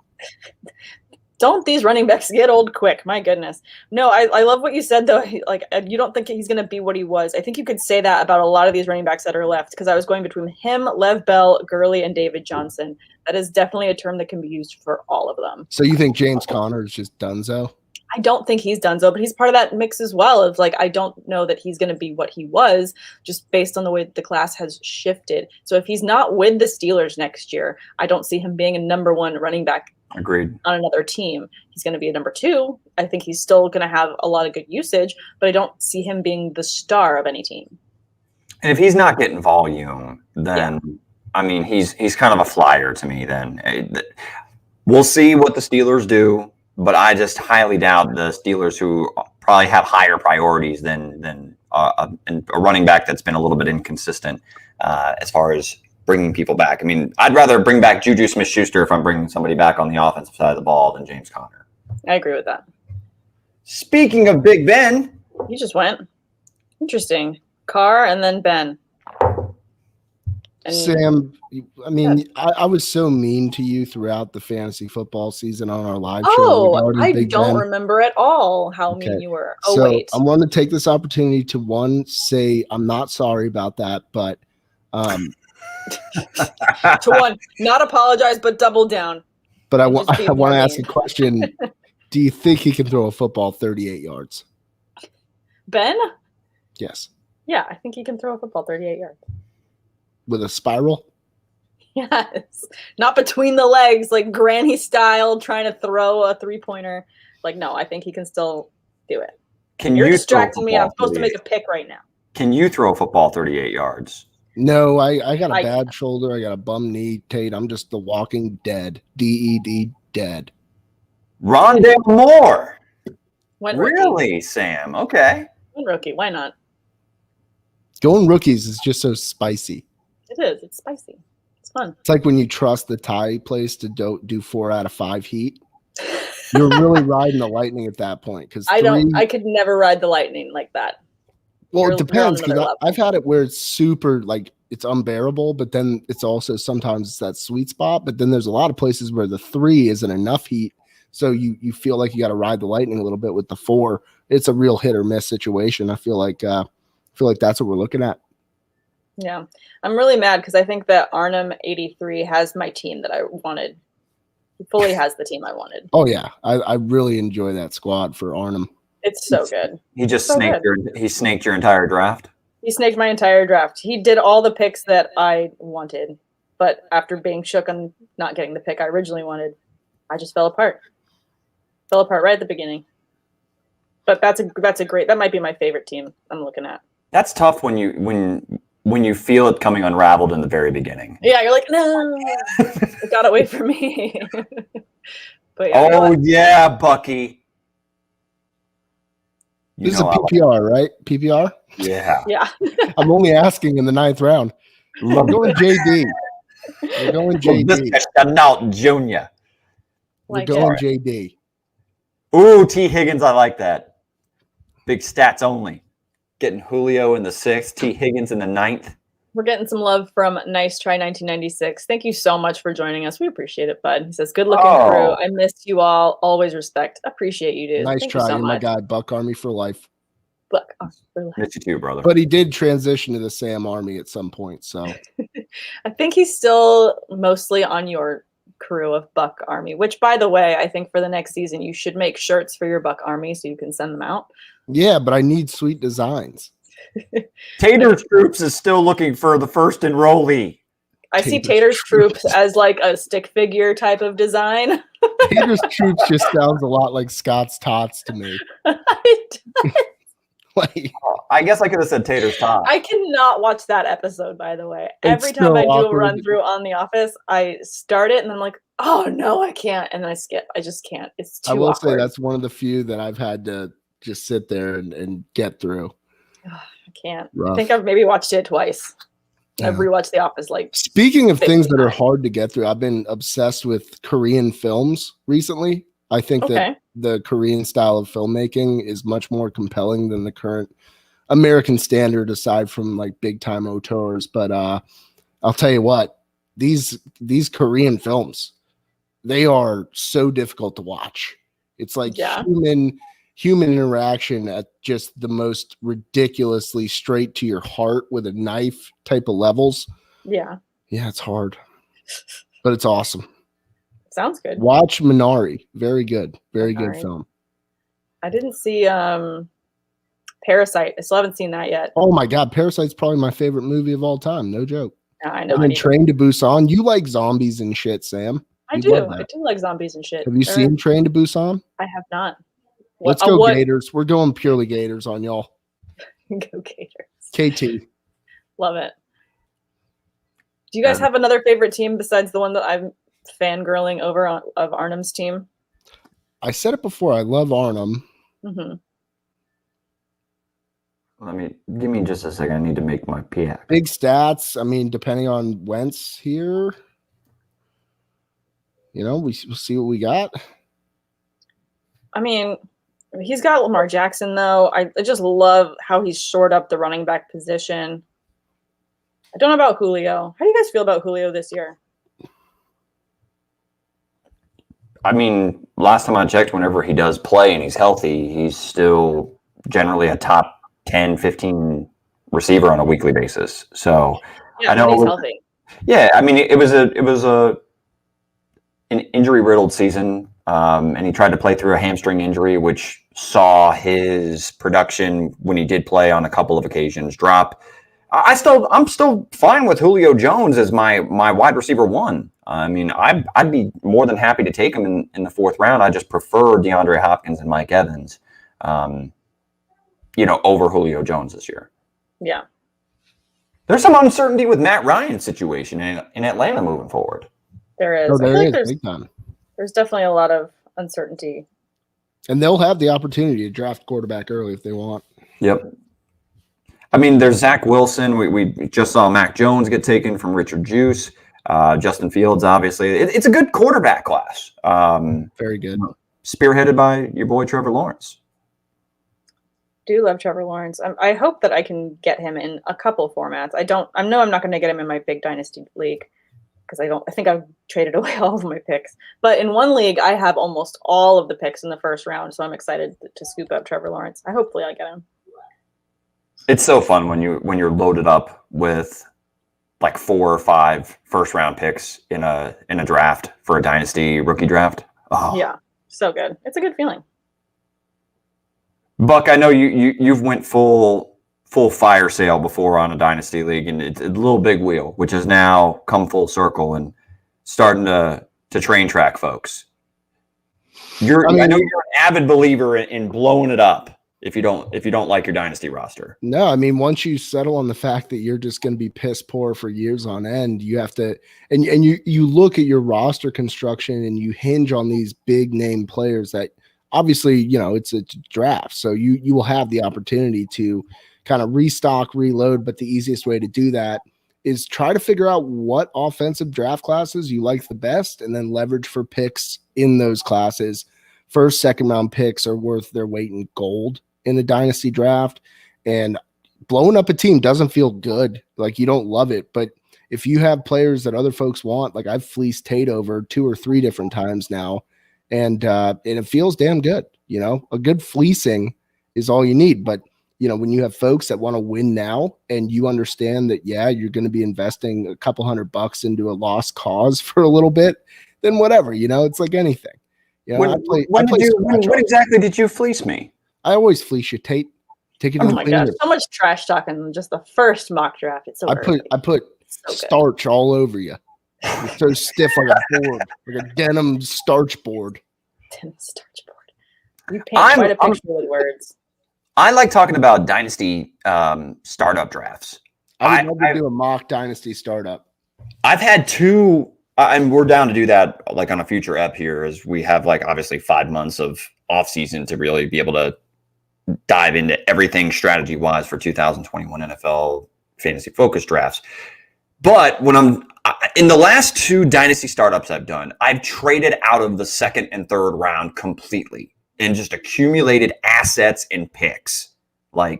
Speaker 1: Don't these running backs get old quick? My goodness. No, I love what you said, though. You don't think he's going to be what he was. I think you could say that about a lot of these running backs that are left, because I was going between him, Lev Bell, Gurley, and David Johnson. That is definitely a term that can be used for all of them.
Speaker 3: So you think James Conner is just donezo?
Speaker 1: I don't think he's donezo, but he's part of that mix as well of I don't know that he's going to be what he was just based on the way the class has shifted. So if he's not with the Steelers next year, I don't see him being a number one running back.
Speaker 2: Agreed.
Speaker 1: On another team. He's going to be a number 2. I think he's still going to have a lot of good usage, but I don't see him being the star of any team.
Speaker 2: And if he's not getting volume, then I mean he's kind of a flyer to me. Then we'll see what the Steelers do, but I just highly doubt the Steelers, who probably have higher priorities than a running back that's been a little bit inconsistent as far as bringing people back. I mean, I'd rather bring back Juju Smith-Schuster if I'm bringing somebody back on the offensive side of the ball than James Conner.
Speaker 1: I agree with that.
Speaker 2: Speaking of Big Ben.
Speaker 1: He just went. Interesting. Carr and then Ben. And
Speaker 3: Sam, I mean, I was so mean to you throughout the fantasy football season on our live show.
Speaker 1: I don't remember at all how mean you were. Oh,
Speaker 3: so
Speaker 1: wait.
Speaker 3: I want to take this opportunity to say I'm not sorry about that, but
Speaker 1: to one, not apologize, but double down.
Speaker 3: But I want to ask a question. Do you think he can throw a football 38 yards?
Speaker 1: Ben?
Speaker 3: Yes.
Speaker 1: Yeah, I think he can throw a football 38 yards.
Speaker 3: With a spiral?
Speaker 1: Yes. Not between the legs, like granny style, trying to throw a three-pointer. No, I think he can still do it. You're distracting me. I'm supposed to make a pick right now.
Speaker 2: Can you throw a football 38 yards?
Speaker 3: No, I got a bad shoulder. I got a bum knee, Tate. I'm just the walking dead. DED dead.
Speaker 2: Rondale Moore.
Speaker 1: Really,
Speaker 2: Sam? Okay.
Speaker 1: One rookie. Why not?
Speaker 3: Going rookies is just so spicy.
Speaker 1: It is. It's spicy. It's fun.
Speaker 3: It's like when you trust the Thai place to do 4 out of 5 heat. You're really riding the lightning at that point. Because
Speaker 1: I could never ride the lightning like that.
Speaker 3: Well, it depends, because I've had it where it's super, it's unbearable, but then it's also sometimes it's that sweet spot. But then there's a lot of places where the 3 isn't enough heat, so you feel like you got to ride the lightning a little bit with the 4. It's a real hit or miss situation. I feel like that's what we're looking at.
Speaker 1: Yeah, I'm really mad because I think that Arnhem 83 has my team that I wanted. He fully has the team I wanted.
Speaker 3: Oh yeah, I really enjoy that squad for Arnhem.
Speaker 1: It's so good.
Speaker 2: He just snaked your entire draft.
Speaker 1: He snaked my entire draft. He did all the picks that I wanted, but after being shook on not getting the pick I originally wanted, I just fell apart. Fell apart right at the beginning. But that's a great. That might be my favorite team I'm looking at.
Speaker 2: That's tough when you feel it coming unraveled in the very beginning.
Speaker 1: Yeah, you're like, no, it got away from me. But
Speaker 2: yeah, Buckey.
Speaker 3: This is a PPR, right? PPR?
Speaker 2: Yeah.
Speaker 1: Yeah.
Speaker 3: I'm only asking in the 9th round. I'm going JD. We're going JD.
Speaker 2: Out Junior.
Speaker 3: We're going JD.
Speaker 2: Ooh, T. Higgins, I like that. Big stats only. Getting Julio in the 6th, T. Higgins in the 9th.
Speaker 1: We're getting some love from Nice Try 1996. Thank you so much for joining us. We appreciate it, bud. He says, good looking crew. I missed you all. Always respect. Appreciate you, dude.
Speaker 3: Nice
Speaker 1: Thank
Speaker 3: try.
Speaker 1: you so
Speaker 3: You're
Speaker 1: much.
Speaker 3: my guy. Buck Army for life.
Speaker 1: Buck Army for life.
Speaker 2: Miss you too, brother.
Speaker 3: But he did transition to the Sam Army at some point. So
Speaker 1: I think he's still mostly on your crew of Buck Army, which, by the way, I think for the next season, you should make shirts for your Buck Army so you can send them out.
Speaker 3: yeah, but I need sweet designs.
Speaker 2: Tater's Troops is still looking for the first enrollee.
Speaker 1: I see Tater's Troops as like a stick figure type of design.
Speaker 3: Tater's Troops just sounds a lot like Scott's Tots to me. Like,
Speaker 2: I guess I could have said Tater's Tots.
Speaker 1: I cannot watch that episode, by the way. Every time I do a run through on The Office, I start it and I'm like, oh no, I can't. And then I skip. I just can't. It's too
Speaker 3: I will
Speaker 1: awkward.
Speaker 3: say that's one of the few that I've had to just sit there and get through.
Speaker 1: I can't.
Speaker 3: Rough.
Speaker 1: I think I've maybe watched it twice.
Speaker 3: Yeah.
Speaker 1: I've rewatched The Office like.
Speaker 3: Speaking of things that are
Speaker 1: 59.
Speaker 3: hard to get through, I've been obsessed with Korean films recently. I think that the Korean style of filmmaking is much more compelling than the current American standard, aside from like big time auteurs. But I'll tell you what, these Korean films, they are so difficult to watch. It's like human interaction at just the most ridiculously straight to your heart with a knife type of levels.
Speaker 1: Yeah,
Speaker 3: it's hard, but it's awesome.
Speaker 1: Sounds good.
Speaker 3: Watch Minari. Very good. Very good film.
Speaker 1: I didn't see Parasite. I still haven't seen that yet.
Speaker 3: Oh my God. Parasite's probably my favorite movie of all time. No joke.
Speaker 1: I know.
Speaker 3: And then Train to Busan. You like zombies and shit, Sam.
Speaker 1: I do. I do like zombies and shit.
Speaker 3: Have you seen Train to Busan?
Speaker 1: I have not.
Speaker 3: Let's go Gators. We're going purely Gators on y'all.
Speaker 1: Go Gators.
Speaker 3: KT.
Speaker 1: Love it. Do you guys have another favorite team besides the one that I'm fangirling over of Arnhem's team?
Speaker 3: I said it before. I love Arnhem.
Speaker 1: Mm-hmm.
Speaker 2: Give me just a second. I need to make my PX.
Speaker 3: Big stats. I mean, depending on Wentz here, we'll see what we got.
Speaker 1: I mean, he's got Lamar Jackson, though. I just love how he's shored up the running back position. I don't know about Julio. How do you guys feel about Julio this year?
Speaker 2: I mean, last time I checked, whenever he does play and he's healthy, he's still generally a top 10, 15 receiver on a weekly basis. So
Speaker 1: yeah,
Speaker 2: I know
Speaker 1: he's healthy.
Speaker 2: Yeah, I mean, it was an injury-riddled season, and he tried to play through a hamstring injury, which saw his production when he did play on a couple of occasions drop. I'm still fine with Julio Jones as my wide receiver 1. I mean, I'd be more than happy to take him in the 4th round. I just prefer DeAndre Hopkins and Mike Evans, over Julio Jones this year.
Speaker 1: Yeah.
Speaker 2: There's some uncertainty with Matt Ryan's situation in Atlanta moving forward.
Speaker 1: There is.
Speaker 3: Oh, there is big time.
Speaker 1: There's definitely a lot of uncertainty.
Speaker 3: And they'll have the opportunity to draft quarterback early if they want.
Speaker 2: Yep. I mean, there's Zach Wilson. We just saw Mac Jones get taken from Richard Juice. Justin Fields, obviously. It's a good quarterback class.
Speaker 3: Very good.
Speaker 2: Spearheaded by your boy Trevor Lawrence.
Speaker 1: Do love Trevor Lawrence. I hope that I can get him in a couple formats. I know I'm not going to get him in my big dynasty league because I think I've traded away all of my picks. But in one league, I have almost all of the picks in the 1st round, so I'm excited to scoop up Trevor Lawrence. Hopefully I get him.
Speaker 2: It's so fun when you're loaded up with like 4 or 5 first-round picks in a draft for a dynasty rookie draft. Oh.
Speaker 1: Yeah, so good. It's a good feeling.
Speaker 2: Buck, I know you've went full fire sale before on a dynasty league, and it's a little big wheel, which has now come full circle and starting to train track folks. I know you're an avid believer in blowing it up if you don't like your dynasty roster.
Speaker 3: No, I mean, once you settle on the fact that you're just going to be piss poor for years on end, you have to, and you look at your roster construction and you hinge on these big name players that obviously, it's a draft. So you will have the opportunity to kind of restock, reload, but the easiest way to do that is try to figure out what offensive draft classes you like the best and then leverage for picks in those classes. First, second round picks are worth their weight in gold in a dynasty draft. And blowing up a team doesn't feel good. Like, you don't love it. But if you have players that other folks want, like I've fleeced Tate over 2 or 3 different times now, and it feels damn good. A good fleecing is all you need. But when you have folks that want to win now and you understand that, yeah, you're going to be investing a couple $100 into a lost cause for a little bit, then whatever, it's like anything.
Speaker 2: When exactly did you fleece me?
Speaker 3: I always fleece you, Tate. Take it.
Speaker 1: Oh my gosh, so much trash talk in just the first mock draft. It's so
Speaker 3: I put starch all over you. You're so stiff like a board, like a denim starch board.
Speaker 1: Denim starch board. You paint quite a picture with words.
Speaker 2: I like talking about dynasty startup drafts.
Speaker 3: I would love to do a mock dynasty startup.
Speaker 2: I've had 2, and we're down to do that like on a future ep here, as we have like obviously 5 months of off season to really be able to dive into everything strategy wise for 2021 NFL fantasy focus drafts. But when I'm in the last 2 dynasty startups I've done, I've traded out of the second and third round completely and just accumulated assets and picks. And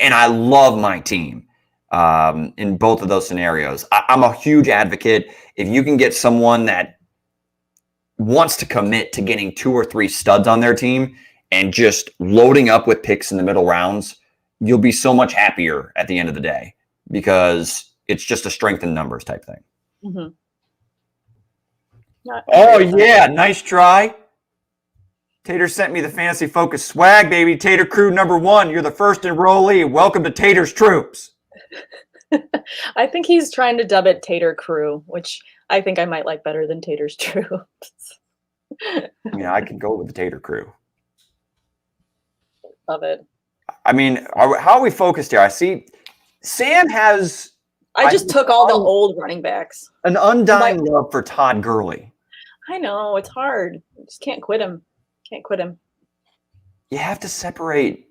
Speaker 2: I love my team in both of those scenarios. I'm a huge advocate. If you can get someone that wants to commit to getting 2 or 3 studs on their team and just loading up with picks in the middle rounds, you'll be so much happier at the end of the day because it's just a strength in numbers type thing.
Speaker 1: Mm-hmm.
Speaker 2: Oh, yeah. Nice try. Tater sent me the fantasy focus swag, baby. Tater crew number 1. You're the first enrollee. Welcome to Tater's Troops.
Speaker 1: I think he's trying to dub it Tater Crew, which I think I might like better than Tater's Troops.
Speaker 2: Yeah, I can go with the Tater crew.
Speaker 1: Love it.
Speaker 2: I mean, how are we focused here? I see Sam has...
Speaker 1: I just took all the old running backs.
Speaker 2: An undying love for Todd Gurley.
Speaker 1: I know. It's hard. I just can't quit him.
Speaker 2: You have to separate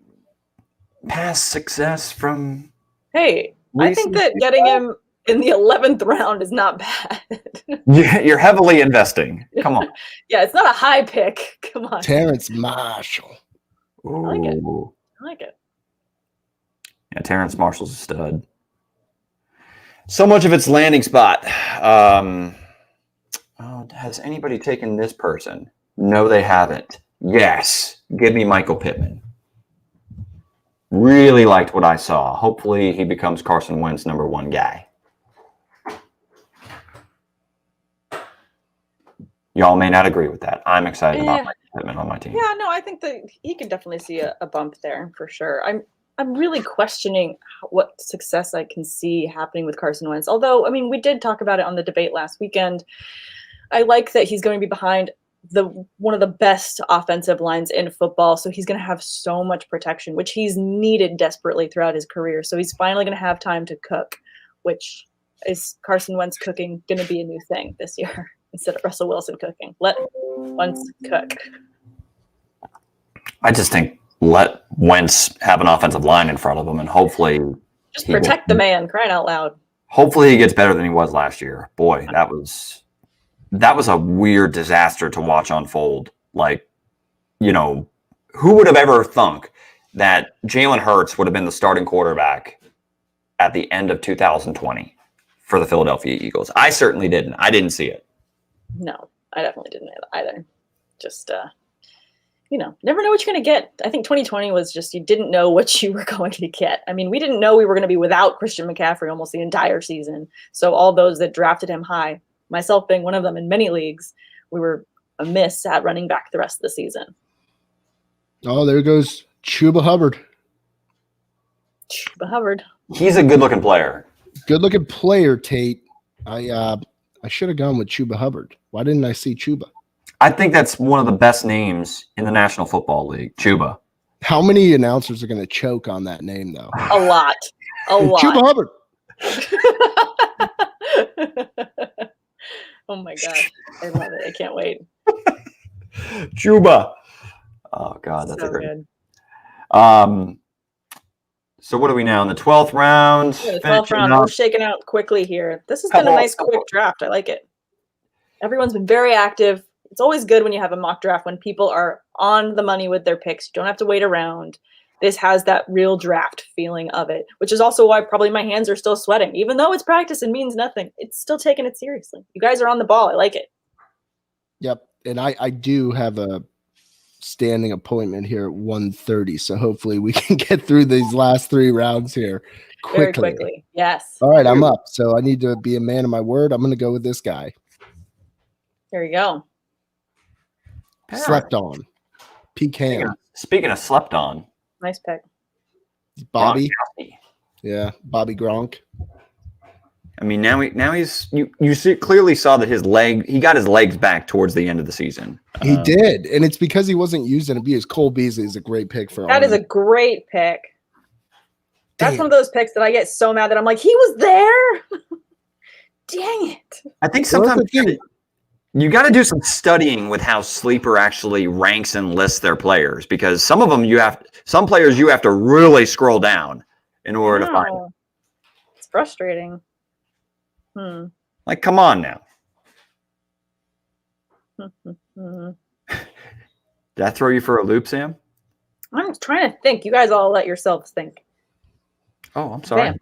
Speaker 2: past success from...
Speaker 1: Hey, I think that getting him in the 11th round is not bad.
Speaker 2: You're heavily investing. Come on.
Speaker 1: Yeah, it's not a high pick. Come on.
Speaker 3: Terrence Marshall.
Speaker 2: Ooh.
Speaker 1: I like it.
Speaker 2: Yeah, Terrence Marshall's a stud. So much of its landing spot. Has anybody taken this person? No, they haven't. Yes. Give me Michael Pittman. Really liked what I saw. Hopefully he becomes Carson Wentz number 1 guy. Y'all may not agree with that. I'm excited about Michael Pittman on my team.
Speaker 1: Yeah, no, I think that he could definitely see a bump there for sure. I'm really questioning what success I can see happening with Carson Wentz. Although, I mean, we did talk about it on the debate last weekend. I like that he's going to be behind one of the best offensive lines in football. So he's going to have so much protection, which he's needed desperately throughout his career. So he's finally going to have time to cook, which is Carson Wentz cooking going to be a new thing this year instead of Russell Wilson cooking. Let Wentz cook.
Speaker 2: I just think let Wentz have an offensive line in front of him and hopefully
Speaker 1: just protect the man, crying out loud.
Speaker 2: Hopefully he gets better than he was last year. Boy, that was a weird disaster to watch unfold. Who would have ever thunk that Jalen Hurts would have been the starting quarterback at the end of 2020 for the Philadelphia Eagles? I certainly didn't. I didn't see it.
Speaker 1: No, I definitely didn't either. Just, never know what you're going to get. I think 2020 was just, you didn't know what you were going to get. I mean, we didn't know we were going to be without Christian McCaffrey almost the entire season. So all those that drafted him high, myself being one of them in many leagues, we were amiss at running back the rest of the season.
Speaker 3: Oh, there goes Chuba Hubbard.
Speaker 1: Chuba Hubbard.
Speaker 2: He's a good-looking player.
Speaker 3: Good-looking player, Tate. I should have gone with Chuba Hubbard. Why didn't I see Chuba?
Speaker 2: I think that's one of the best names in the National Football League, Chuba.
Speaker 3: How many announcers are going to choke on that name, though?
Speaker 1: A lot.
Speaker 3: Chuba Hubbard.
Speaker 1: Oh my gosh. I love it. I can't wait.
Speaker 2: Chuba. Oh God, that's
Speaker 1: so
Speaker 2: a great.
Speaker 1: Good.
Speaker 2: So what are we now in the 12th round?
Speaker 1: Yeah, the 12th round. We're shaking out quickly here. This has been a nice quick draft. I like it. Everyone's been very active. It's always good when you have a mock draft when people are on the money with their picks. You don't have to wait around. This has that real draft feeling of it, which is also why probably my hands are still sweating. Even though it's practice and means nothing, it's still taking it seriously. You guys are on the ball. I like it.
Speaker 3: Yep. And I do have a standing appointment here at 1:30, so hopefully we can get through these last 3 rounds here quickly.
Speaker 1: Very quickly. Yes.
Speaker 3: All right, I'm up. So I need to be a man of my word. I'm going to go with this guy.
Speaker 1: There you go.
Speaker 3: Slept on. Pecan.
Speaker 2: Speaking of slept on.
Speaker 1: Nice pick.
Speaker 3: Bobby. Yeah, Bobby Gronk.
Speaker 2: I mean, now he's clearly saw that he got his legs back towards the end of the season.
Speaker 3: He did, and it's because he wasn't used and abused. Cole Beasley is a great pick for
Speaker 1: that. Is a great pick. That's one of those picks that I get so mad that I'm like, he was there. Dang it!
Speaker 2: I think sometimes you got to do some studying with how Sleeper actually ranks and lists their players, because some of them some players you have to really scroll down in order to find them.
Speaker 1: It's frustrating.
Speaker 2: Like, come on now. Did I throw you for a loop, Sam?
Speaker 1: I'm trying to think. You guys all let yourselves think.
Speaker 2: Oh, I'm sorry.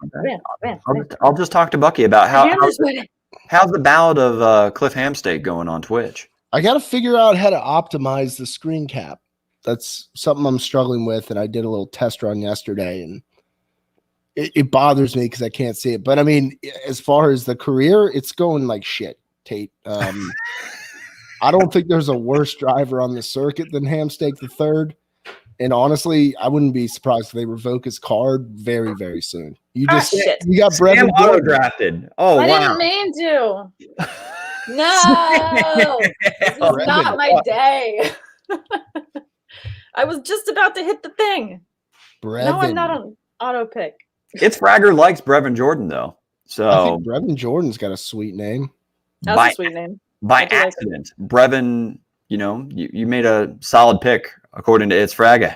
Speaker 1: Bam.
Speaker 2: I'll just talk to Bucky about how's the ballad of Cliff Hamstead going on Twitch.
Speaker 3: I got to figure out how to optimize the screen cap. That's something I'm struggling with, and I did a little test run yesterday, and it bothers me because I can't see it. But I mean, as far as the career, it's going like shit, Tate. I don't think there's a worse driver on the circuit than Hamstead III. And honestly, I wouldn't be surprised if they revoke his card very, very soon. You got Brevin
Speaker 2: auto drafted. Oh,
Speaker 1: I
Speaker 2: wow.
Speaker 1: didn't mean to. No, this is not my day. I was just about to hit the thing. No, I'm not on auto pick.
Speaker 2: It's Fragger likes Brevin Jordan, though. So
Speaker 3: I think Brevin Jordan's got a sweet name.
Speaker 1: That's a sweet name.
Speaker 2: By accident, Brevin, you made a solid pick according to It's Fragger.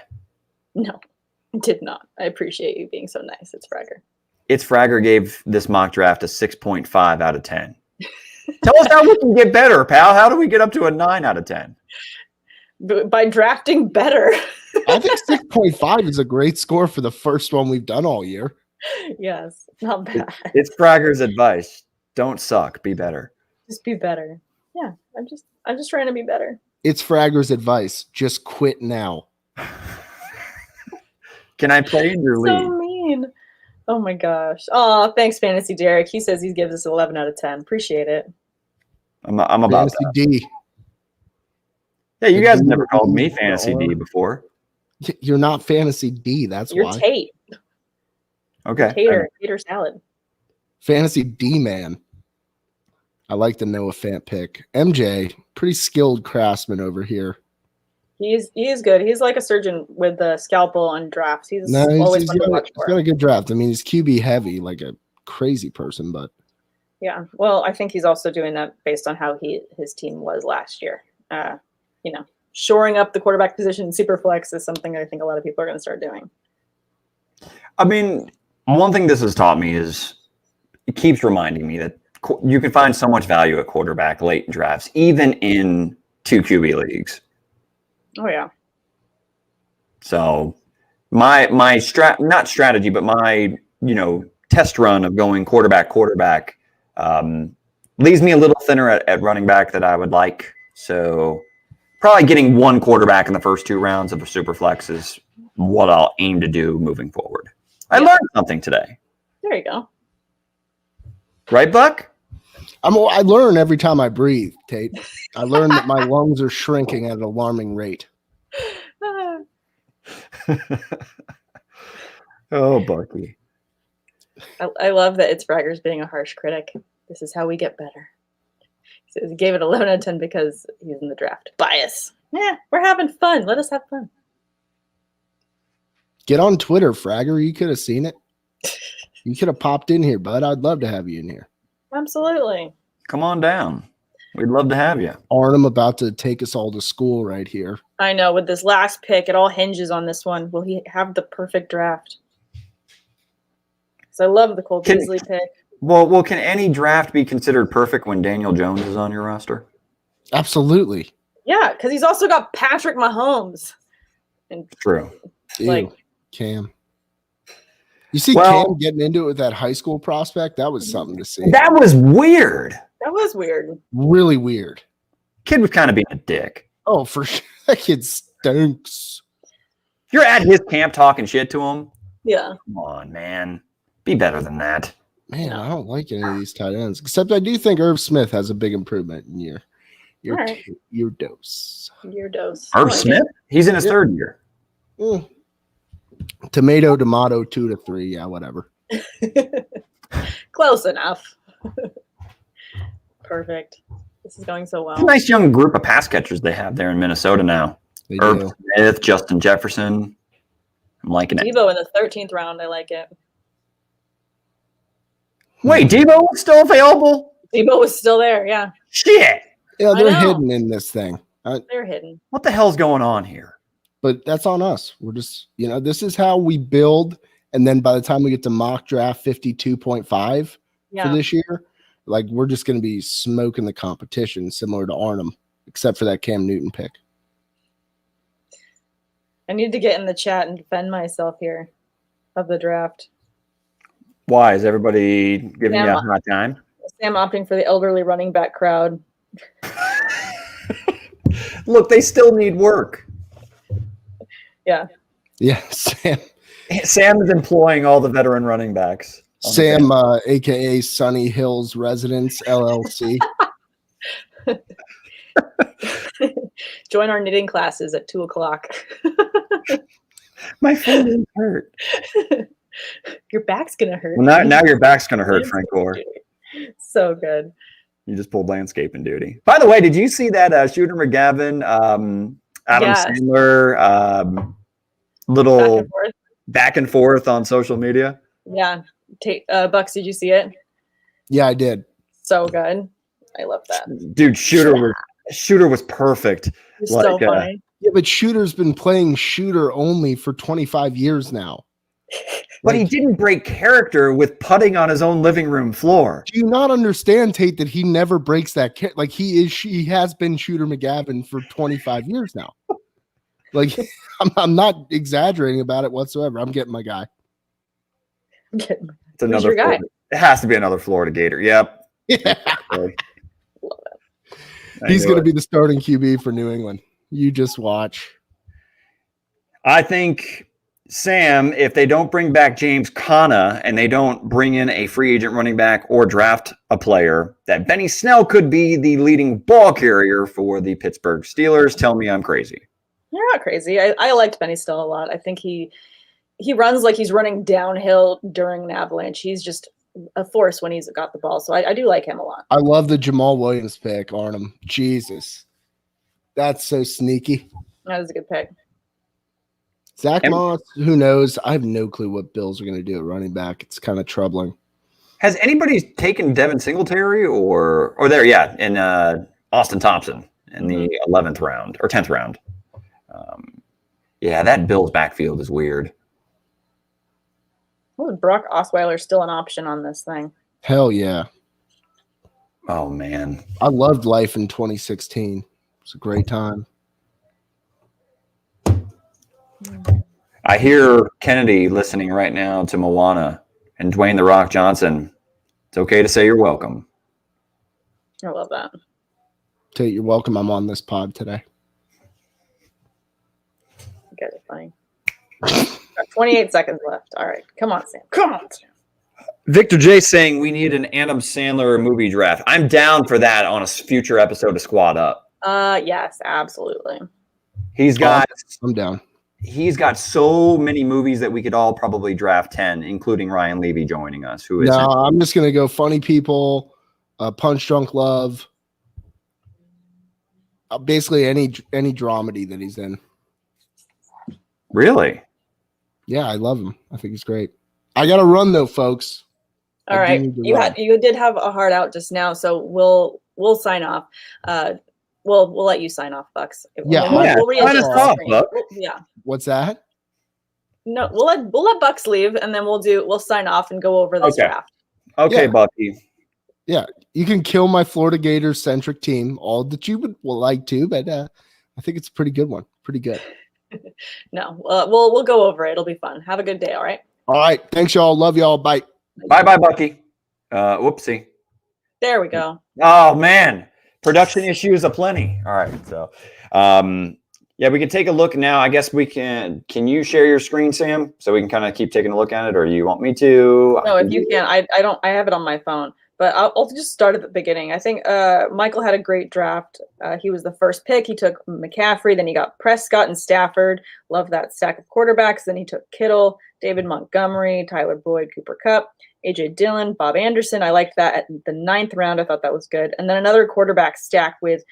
Speaker 1: No, I did not. I appreciate you being so nice. It's Fragger.
Speaker 2: It's Fragger gave this mock draft a 6.5 out of 10. Tell us how we can get better, pal. How do we get up to a 9 out of 10?
Speaker 1: By drafting better.
Speaker 3: I think 6.5 is a great score for the first one we've done all year.
Speaker 1: Yes, not bad.
Speaker 2: It's Fragger's advice. Don't suck. Be better.
Speaker 1: Just be better. Yeah, I'm just trying to be better.
Speaker 3: It's Fragger's advice. Just quit now.
Speaker 2: Can I play in your league?
Speaker 1: So mean. Oh my gosh. Oh, thanks, Fantasy Derek. He says he gives us 11 out of 10. Appreciate it.
Speaker 2: I'm about
Speaker 3: Fantasy D.
Speaker 2: Yeah, you guys have never called me Fantasy D before.
Speaker 3: You're not Fantasy D. That's
Speaker 1: You're
Speaker 3: why.
Speaker 1: You're Tate.
Speaker 2: Okay.
Speaker 1: Tater salad.
Speaker 3: Fantasy D man. I like the Noah Fant pick. MJ, pretty skilled craftsman over here.
Speaker 1: He is good. He's like a surgeon with the scalpel on drafts. He's always fun to watch for.
Speaker 3: He's got a good draft. I mean, he's QB heavy, like a crazy person, but
Speaker 1: yeah. Well, I think he's also doing that based on how his team was last year. Shoring up the quarterback position in Superflex is something I think a lot of people are going to start doing.
Speaker 2: I mean, one thing this has taught me is it keeps reminding me that you can find so much value at quarterback late in drafts, even in 2 QB leagues.
Speaker 1: Oh yeah.
Speaker 2: So my not strategy, but my test run of going quarterback leaves me a little thinner at running back that I would like. So probably getting one quarterback in the first 2 rounds of a Superflex is what I'll aim to do moving forward. I learned something today.
Speaker 1: There you go.
Speaker 2: Right, Buck?
Speaker 3: I learn every time I breathe, Tate. I learn that my lungs are shrinking at an alarming rate.
Speaker 2: Oh, Bucky.
Speaker 1: I love that it's Braggers being a harsh critic. This is how we get better. He says he gave it 11 out of 10 because he's in the draft. Bias. Yeah, we're having fun. Let us have fun.
Speaker 3: Get on Twitter, Fragger. You could have seen it. You could have popped in here, bud. I'd love to have you in here.
Speaker 1: Absolutely.
Speaker 2: Come on down. We'd love to have you.
Speaker 3: Arnhem about to take us all to school right here.
Speaker 1: I know. With this last pick, it all hinges on this one. Will he have the perfect draft? because I love the Cole Beasley pick.
Speaker 2: Well, can any draft be considered perfect when Daniel Jones is on your roster?
Speaker 3: Absolutely.
Speaker 1: Yeah, because he's also got Patrick Mahomes. And
Speaker 2: True.
Speaker 1: like
Speaker 3: Cam. You see Cam getting into it with that high school prospect? That was something to see.
Speaker 2: That was weird.
Speaker 1: That was weird.
Speaker 3: Really weird.
Speaker 2: Kid was kind of being a dick.
Speaker 3: Oh, for sure. That kid stinks.
Speaker 2: You're at his camp talking shit to him.
Speaker 1: Yeah.
Speaker 2: Come on, man. Be better than that.
Speaker 3: Man, I don't like any of these tight ends. Except I do think Irv Smith has a big improvement in your dose.
Speaker 1: Your dose.
Speaker 2: Irv Smith? He's in his third year.
Speaker 3: Tomato, 2 to 3. Yeah, whatever.
Speaker 1: Close enough. Perfect. This is going so well.
Speaker 2: It's a nice young group of pass catchers they have there in Minnesota now. Irv Smith, Justin Jefferson. I'm liking it.
Speaker 1: Debo in the 13th round. I like it.
Speaker 2: Wait, Debo was still available?
Speaker 1: Debo was still there, yeah.
Speaker 2: Shit.
Speaker 3: Yeah, they're hidden in this thing.
Speaker 1: They're hidden.
Speaker 2: What the hell's going on here?
Speaker 3: But that's on us. We're just, this is how we build. And then by the time we get to mock draft 52.5 for this year, like we're just going to be smoking the competition similar to Arnhem, except for that Cam Newton pick.
Speaker 1: I need to get in the chat and defend myself here of the draft.
Speaker 2: Why? Is everybody giving you a hard time?
Speaker 1: Sam opting for the elderly running back crowd.
Speaker 2: Look, they still need work.
Speaker 1: Yeah.
Speaker 3: Yeah, Sam.
Speaker 2: Sam is employing all the veteran running backs.
Speaker 3: Sam, a.k.a. Sunny Hills Residence, LLC.
Speaker 1: Join our knitting classes at 2:00.
Speaker 2: My fingers hurt.
Speaker 1: Your back's going to hurt.
Speaker 2: Well, now your back's going to hurt, Frank Gore.
Speaker 1: So good.
Speaker 2: You just pulled landscaping duty. By the way, did you see that Shooter McGavin, Adam Sandler, little back and forth on social media?
Speaker 1: Yeah. Bucks, did you see it?
Speaker 3: Yeah, I did.
Speaker 1: So good. I love that.
Speaker 2: Dude, Shooter was perfect.
Speaker 1: It's so funny.
Speaker 3: Yeah, but Shooter's been playing shooter only for 25 years now.
Speaker 2: But he didn't break character with putting on his own living room floor.
Speaker 3: Do you not understand, Tate, that he never breaks that? Like he has been Shooter McGavin for 25 years now. Like I'm not exaggerating about it whatsoever. I'm getting my guy.
Speaker 2: It's another guy. It has to be another Florida Gator. Yep.
Speaker 3: Yeah. He's going to be the starting QB for New England. You just watch.
Speaker 2: I think Sam, if they don't bring back James Conner and they don't bring in a free agent running back or draft a player, that Benny Snell could be the leading ball carrier for the Pittsburgh Steelers. Tell me I'm crazy.
Speaker 1: You're not crazy. I liked Benny Snell a lot. I think he runs like he's running downhill during an avalanche. He's just a force when he's got the ball. So I do like him a lot.
Speaker 3: I love the Jamal Williams pick, Arnhem. Jesus. That's so sneaky.
Speaker 1: That was a good pick.
Speaker 3: Zach Moss, who knows? I have no clue what Bills are going to do at running back. It's kind of troubling.
Speaker 2: Has anybody taken Devin Singletary or there? Yeah, in Austin Thompson in the 11th round or 10th round. Yeah, that Bills backfield is weird.
Speaker 1: Oh, Brock Osweiler still an option on this thing.
Speaker 3: Hell yeah.
Speaker 2: Oh, man.
Speaker 3: I loved life in 2016. It was a great time.
Speaker 2: I hear Kennedy listening right now to Moana and Dwayne "The Rock" Johnson. It's okay to say you're welcome.
Speaker 1: I love that.
Speaker 3: Tate, you're welcome. I'm on this pod today.
Speaker 1: You guys are funny. Got 28 seconds left. All right. Come on, Sam. Come on, Sam.
Speaker 2: Victor J saying we need an Adam Sandler movie draft. I'm down for that on a future episode of Squad Up.
Speaker 1: Yes, absolutely.
Speaker 3: I'm down.
Speaker 2: He's got so many movies that we could all probably draft 10, including Ryan Levy joining us.
Speaker 3: I'm just going to go Funny People, Punch Drunk Love, basically any dramedy that he's in.
Speaker 2: Really?
Speaker 3: Yeah, I love him. I think he's great. I got to run though, folks.
Speaker 1: All right, you did have a hard out just now, so we'll sign off. We'll let you sign off, Bucks.
Speaker 3: Yeah,
Speaker 1: we'll
Speaker 2: sign us off, Buck.
Speaker 1: Yeah.
Speaker 3: What's that?
Speaker 1: No, we'll let Bucks leave, and then we'll sign off and go over this draft.
Speaker 2: Okay,
Speaker 3: Yeah.
Speaker 2: Bucky.
Speaker 3: Yeah, you can kill my Florida Gators centric team, all that you would like to, but I think it's a pretty good one. Pretty good.
Speaker 1: No, we'll go over it. It'll be fun. Have a good day. All right.
Speaker 3: All right. Thanks, y'all. Love y'all. Bye.
Speaker 2: Bye, Bucky. Whoopsie.
Speaker 1: There we go.
Speaker 2: Oh man, production issues aplenty. All right, so yeah, we can take a look now. I guess we can. Can you share your screen, Sam, so we can kind of keep taking a look at it, or do you want me to?
Speaker 1: No, if you can, I don't. I have it on my phone, but I'll just start at the beginning. I think Michael had a great draft. He was the first pick. He took McCaffrey, then he got Prescott and Stafford. Love that stack of quarterbacks. Then he took Kittle, David Montgomery, Tyler Boyd, Cooper Kupp, AJ Dillon, Bob Anderson. I liked that at the 9th round. I thought that was good. And then another quarterback stack with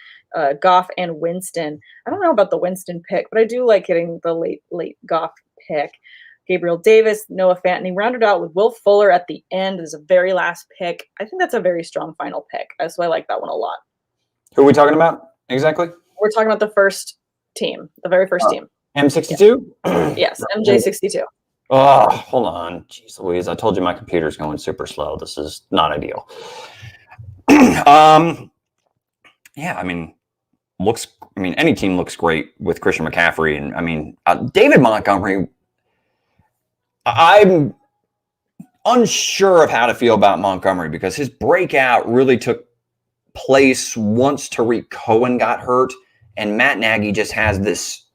Speaker 1: Goff and Winston. I don't know about the Winston pick, but I do like getting the late Goff pick. Gabriel Davis, Noah Fant, and he rounded out with Will Fuller at the end as a very last pick. I think that's a very strong final pick. So I like that one a lot.
Speaker 2: Who are we talking about exactly?
Speaker 1: We're talking about the first team, the very first team.
Speaker 2: M62?
Speaker 1: Yes, MJ62.
Speaker 2: Oh, hold on. Jeez Louise, I told you my computer's going super slow. This is not ideal. Yeah, I mean, any team looks great with Christian McCaffrey. And David Montgomery, I'm unsure of how to feel about Montgomery because his breakout really took place once Tariq Cohen got hurt, and Matt Nagy just has this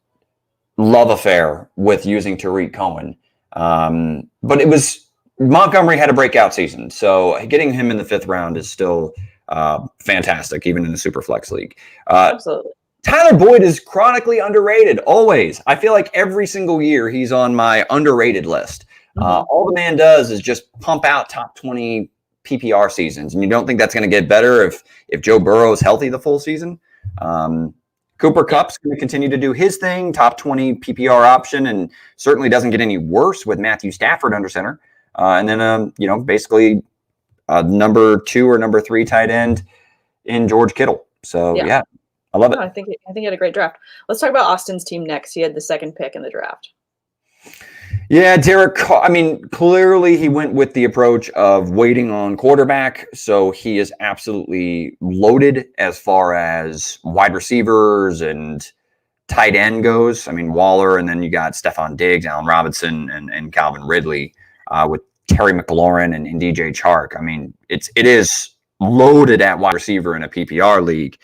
Speaker 2: love affair with using Tariq Cohen. But Montgomery had a breakout season, so getting him in the 5th round is still fantastic, even in the Superflex league.
Speaker 1: Absolutely.
Speaker 2: Tyler Boyd is chronically underrated, always. I feel like every single year he's on my underrated list. All the man does is just pump out top 20 PPR seasons, and you don't think that's going to get better if Joe Burrow is healthy the full season? Cooper Kupp's going to continue to do his thing, top 20 PPR option, and certainly doesn't get any worse with Matthew Stafford under center. And then, basically number 2 or number 3 tight end in George Kittle. So, yeah I love it.
Speaker 1: I think he had a great draft. Let's talk about Austin's team next. He had the 2nd pick in the draft.
Speaker 2: Yeah, Derek, clearly he went with the approach of waiting on quarterback. So he is absolutely loaded as far as wide receivers and tight end goes. Waller, and then you got Stephon Diggs, Allen Robinson, and Calvin Ridley with Terry McLaurin and DJ Chark. It is loaded at wide receiver in a PPR league.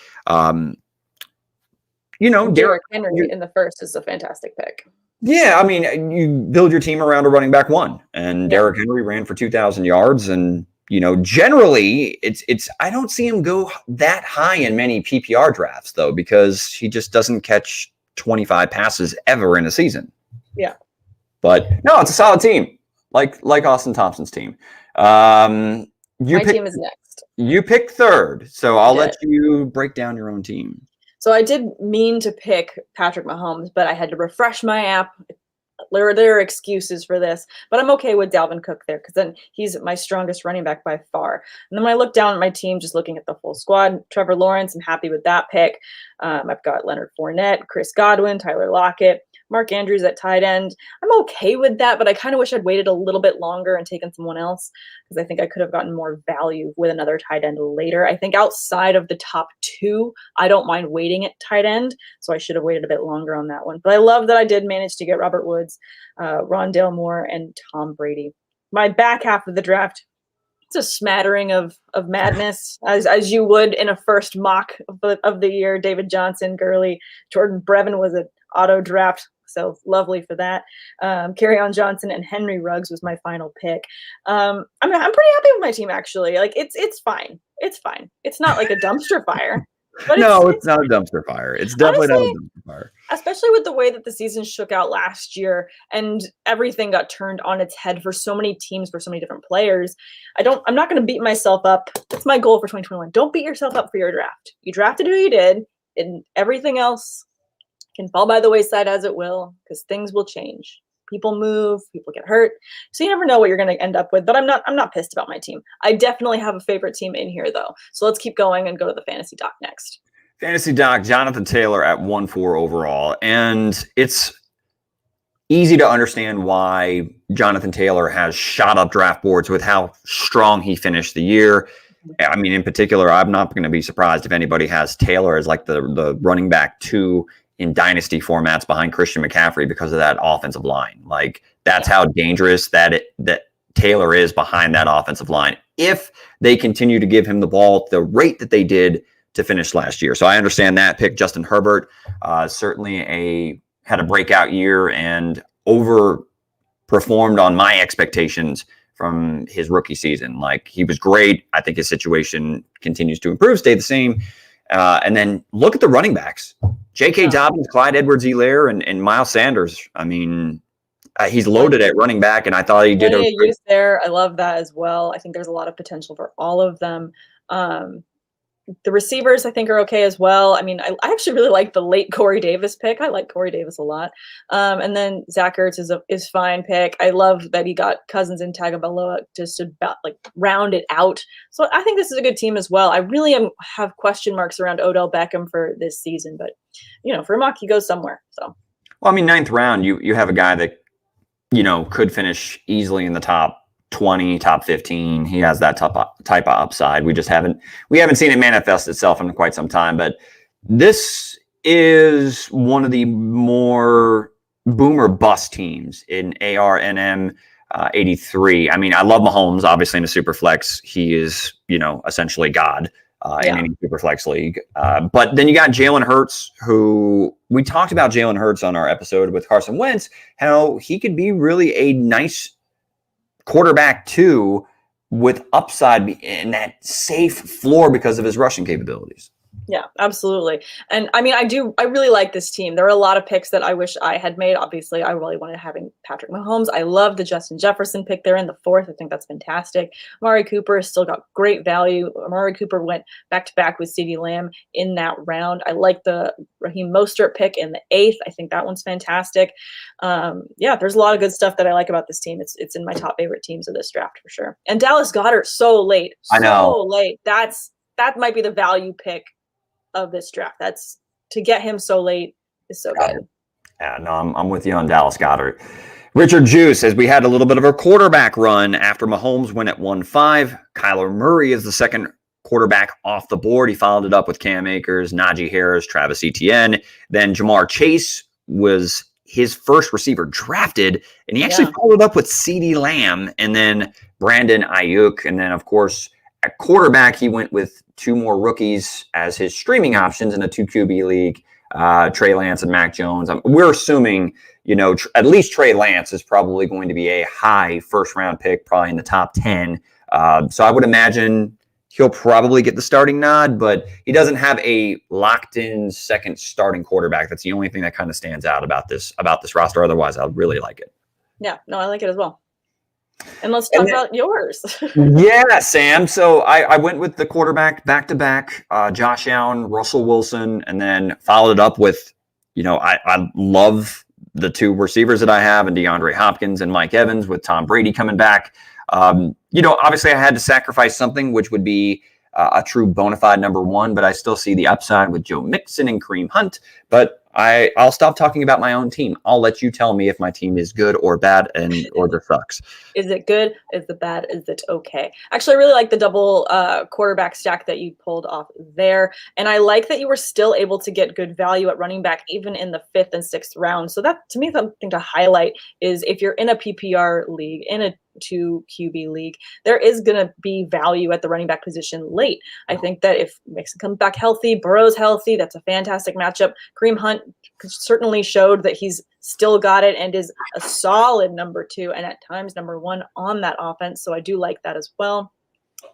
Speaker 1: Derrick Henry in the 1st is a fantastic pick.
Speaker 2: Yeah, you build your team around a running back 1, and Derrick Henry ran for 2,000 yards, and generally it's I don't see him go that high in many PPR drafts though, because he just doesn't catch 25 passes ever in a season.
Speaker 1: Yeah,
Speaker 2: but no, it's a solid team, like Austin Thompson's team. My
Speaker 1: team is next.
Speaker 2: You pick 3rd, so I'll let you break down your own team.
Speaker 1: So I did mean to pick Patrick Mahomes, but I had to refresh my app. There are excuses for this, but I'm okay with Dalvin Cook there because then he's my strongest running back by far. And then when I look down at my team, just looking at the full squad, Trevor Lawrence, I'm happy with that pick. I've got Leonard Fournette, Chris Godwin, Tyler Lockett, Mark Andrews at tight end. I'm okay with that, but I kind of wish I'd waited a little bit longer and taken someone else because I think I could have gotten more value with another tight end later. I think outside of the top 2, I don't mind waiting at tight end, so I should have waited a bit longer on that one. But I love that I did manage to get Robert Woods, Rondale Moore, and Tom Brady. My back half of the draft, it's a smattering of madness, as you would in a first mock of the year. David Johnson, Gurley, Jordan Brevin was an auto draft. So lovely for that. Kerryon Johnson and Henry Ruggs was my final pick. I'm pretty happy with my team, actually. It's fine. It's fine. It's not like a dumpster fire. But
Speaker 2: it's not a dumpster fire. It's definitely not a dumpster fire.
Speaker 1: Especially with the way that the season shook out last year and everything got turned on its head for so many teams, for so many different players. I'm not going to beat myself up. That's my goal for 2021. Don't beat yourself up for your draft. You drafted who you did, and everything else can fall by the wayside as it will, because things will change. People move, people get hurt. So you never know what you're going to end up with, but I'm not pissed about my team. I definitely have a favorite team in here though. So let's keep going and go to the fantasy doc next.
Speaker 2: Fantasy doc, Jonathan Taylor at 1-4 overall. And it's easy to understand why Jonathan Taylor has shot up draft boards with how strong he finished the year. I mean, in particular, I'm not going to be surprised if anybody has Taylor as like the running back 2 in dynasty formats behind Christian McCaffrey because of that offensive line. Like, that's how dangerous that Taylor is behind that offensive line if they continue to give him the ball at the rate that they did to finish last year. So I understand that pick. Justin Herbert certainly had a breakout year and overperformed on my expectations from his rookie season. Like, he was great. I think his situation continues to improve, stay the same. And then look at the running backs. J.K. Dobbins, Clyde Edwards-Helaire, and Miles Sanders. I mean, he's loaded at running back, and I thought he did
Speaker 1: a use there. I love that as well. I think there's a lot of potential for all of them. The receivers, I think, are okay as well. I mean, I actually really like the late Corey Davis pick. I like Corey Davis a lot. And then Zach Ertz is fine pick. I love that he got Cousins and Tagovailoa just to round it out. So I think this is a good team as well. I really have question marks around Odell Beckham for this season, but for a mock, he goes somewhere. So,
Speaker 2: well, I mean, 9th round, you have a guy that could finish easily in the top 20, top 15. He has that type of upside. We haven't seen it manifest itself in quite some time, but this is one of the more boomer bust teams in ARNM 83. I mean, I love Mahomes, obviously in a Superflex. He is, essentially God in any Superflex league. But then you got Jalen Hurts, who we talked about Jalen Hurts on our episode with Carson Wentz, how he could be really a nice quarterback 2 with upside in that safe floor because of his rushing capabilities.
Speaker 1: Yeah, absolutely. And I mean, I really like this team. There are a lot of picks that I wish I had made. Obviously, I really wanted having Patrick Mahomes. I love the Justin Jefferson pick there in the 4th. I think that's fantastic. Amari Cooper has still got great value. Amari Cooper went back-to-back with CeeDee Lamb in that round. I like the Raheem Mostert pick in the 8th. I think that one's fantastic. There's a lot of good stuff that I like about this team. It's in my top favorite teams of this draft for sure. And Dallas Goedert, so late.
Speaker 2: I know.
Speaker 1: So late. That might be the value pick of this draft. That's to get him so late is so good.
Speaker 2: Yeah, no, I'm with you on Dallas Goedert. Richard Juice says we had a little bit of a quarterback run after Mahomes went at 1-5. Kyler Murray is the second quarterback off the board. He followed it up with Cam Akers, Najee Harris, Travis Etienne. Then Jamar Chase was his first receiver drafted, and he actually followed up with CeeDee Lamb and then Brandon Ayuk. And then, of course, at quarterback, he went with 2 more rookies as his streaming options in a 2 QB league, Trey Lance and Mac Jones. We're assuming, at least Trey Lance is probably going to be a high first-round pick, probably in the top 10. So I would imagine he'll probably get the starting nod, but he doesn't have a locked-in second starting quarterback. That's the only thing that kind of stands out about this roster. Otherwise, I really like it.
Speaker 1: Yeah, no, I like it as well. And let's talk about yours.
Speaker 2: Yeah, Sam. So I went with the quarterback back-to-back, Josh Allen, Russell Wilson, and then followed it up with, I love the 2 receivers that I have, and DeAndre Hopkins and Mike Evans with Tom Brady coming back. Obviously I had to sacrifice something, which would be a true bona fide number 1, but I still see the upside with Joe Mixon and Kareem Hunt. But I'll stop talking about my own team. I'll let you tell me if my team is good or bad or just sucks.
Speaker 1: Is it good? Is it bad? Is it okay? Actually, I really like the double quarterback stack that you pulled off there. And I like that you were still able to get good value at running back even in the 5th and 6th round. So that, to me, something to highlight is if you're in a PPR league, in a 2 QB league, there is going to be value at the running back position late. I think that if Mixon comes back healthy, Burrow's healthy, that's a fantastic matchup. Kareem Hunt certainly showed that he's still got it and is a solid number 2 and at times number 1 on that offense. So I do like that as well.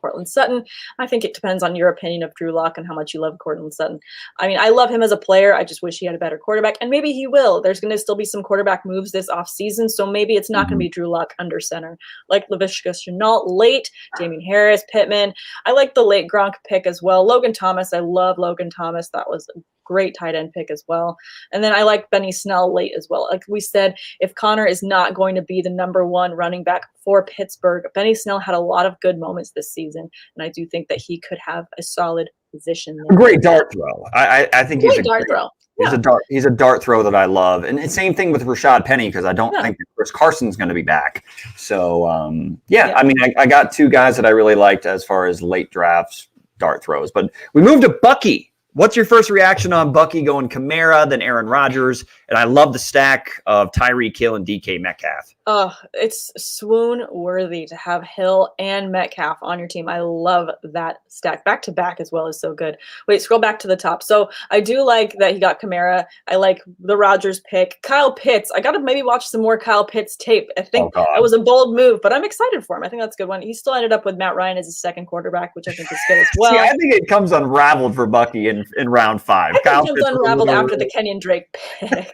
Speaker 1: Cortland Sutton, I think it depends on your opinion of Drew Lock and how much you love Cortland Sutton. I mean, I love him as a player. I just wish he had a better quarterback, and maybe he will. There's going to still be some quarterback moves this offseason, so maybe it's not going to be Drew Lock under center. Like Laviska Shenault late, Damian Harris, Pittman. I like the late Gronk pick as well. Logan Thomas, I love Logan Thomas. That was a great tight end pick as well. And then I like Benny Snell late as well. Like we said, if Connor is not going to be the number 1 running back for Pittsburgh, Benny Snell had a lot of good moments this season, and I do think that he could have a solid position there.
Speaker 2: Great dart throw. I think he's a
Speaker 1: dart throw.
Speaker 2: He's a dart throw that I love, and same thing with Rashad Penny because I don't think that Chris Carson's going to be back. So I mean, I got two guys that I really liked as far as late drafts dart throws. But we moved to Buckey. What's your first reaction on Buckey going Kamara, then Aaron Rodgers? And I love the stack of Tyreek Hill and DK Metcalf.
Speaker 1: Oh, it's swoon worthy to have Hill and Metcalf on your team. I love that stack. Back to back as well is so good. Wait, scroll back to the top. So I do like that he got Kamara. I like the Rodgers pick. Kyle Pitts. I got to maybe watch some more Kyle Pitts tape. I think that was a bold move, but I'm excited for him. I think that's a good one. He still ended up with Matt Ryan as his second quarterback, which I think is good as well.
Speaker 2: See, I think it comes unraveled for Buckey in round 5.
Speaker 1: Kyle Pitts unraveled after the Kenyon Drake pick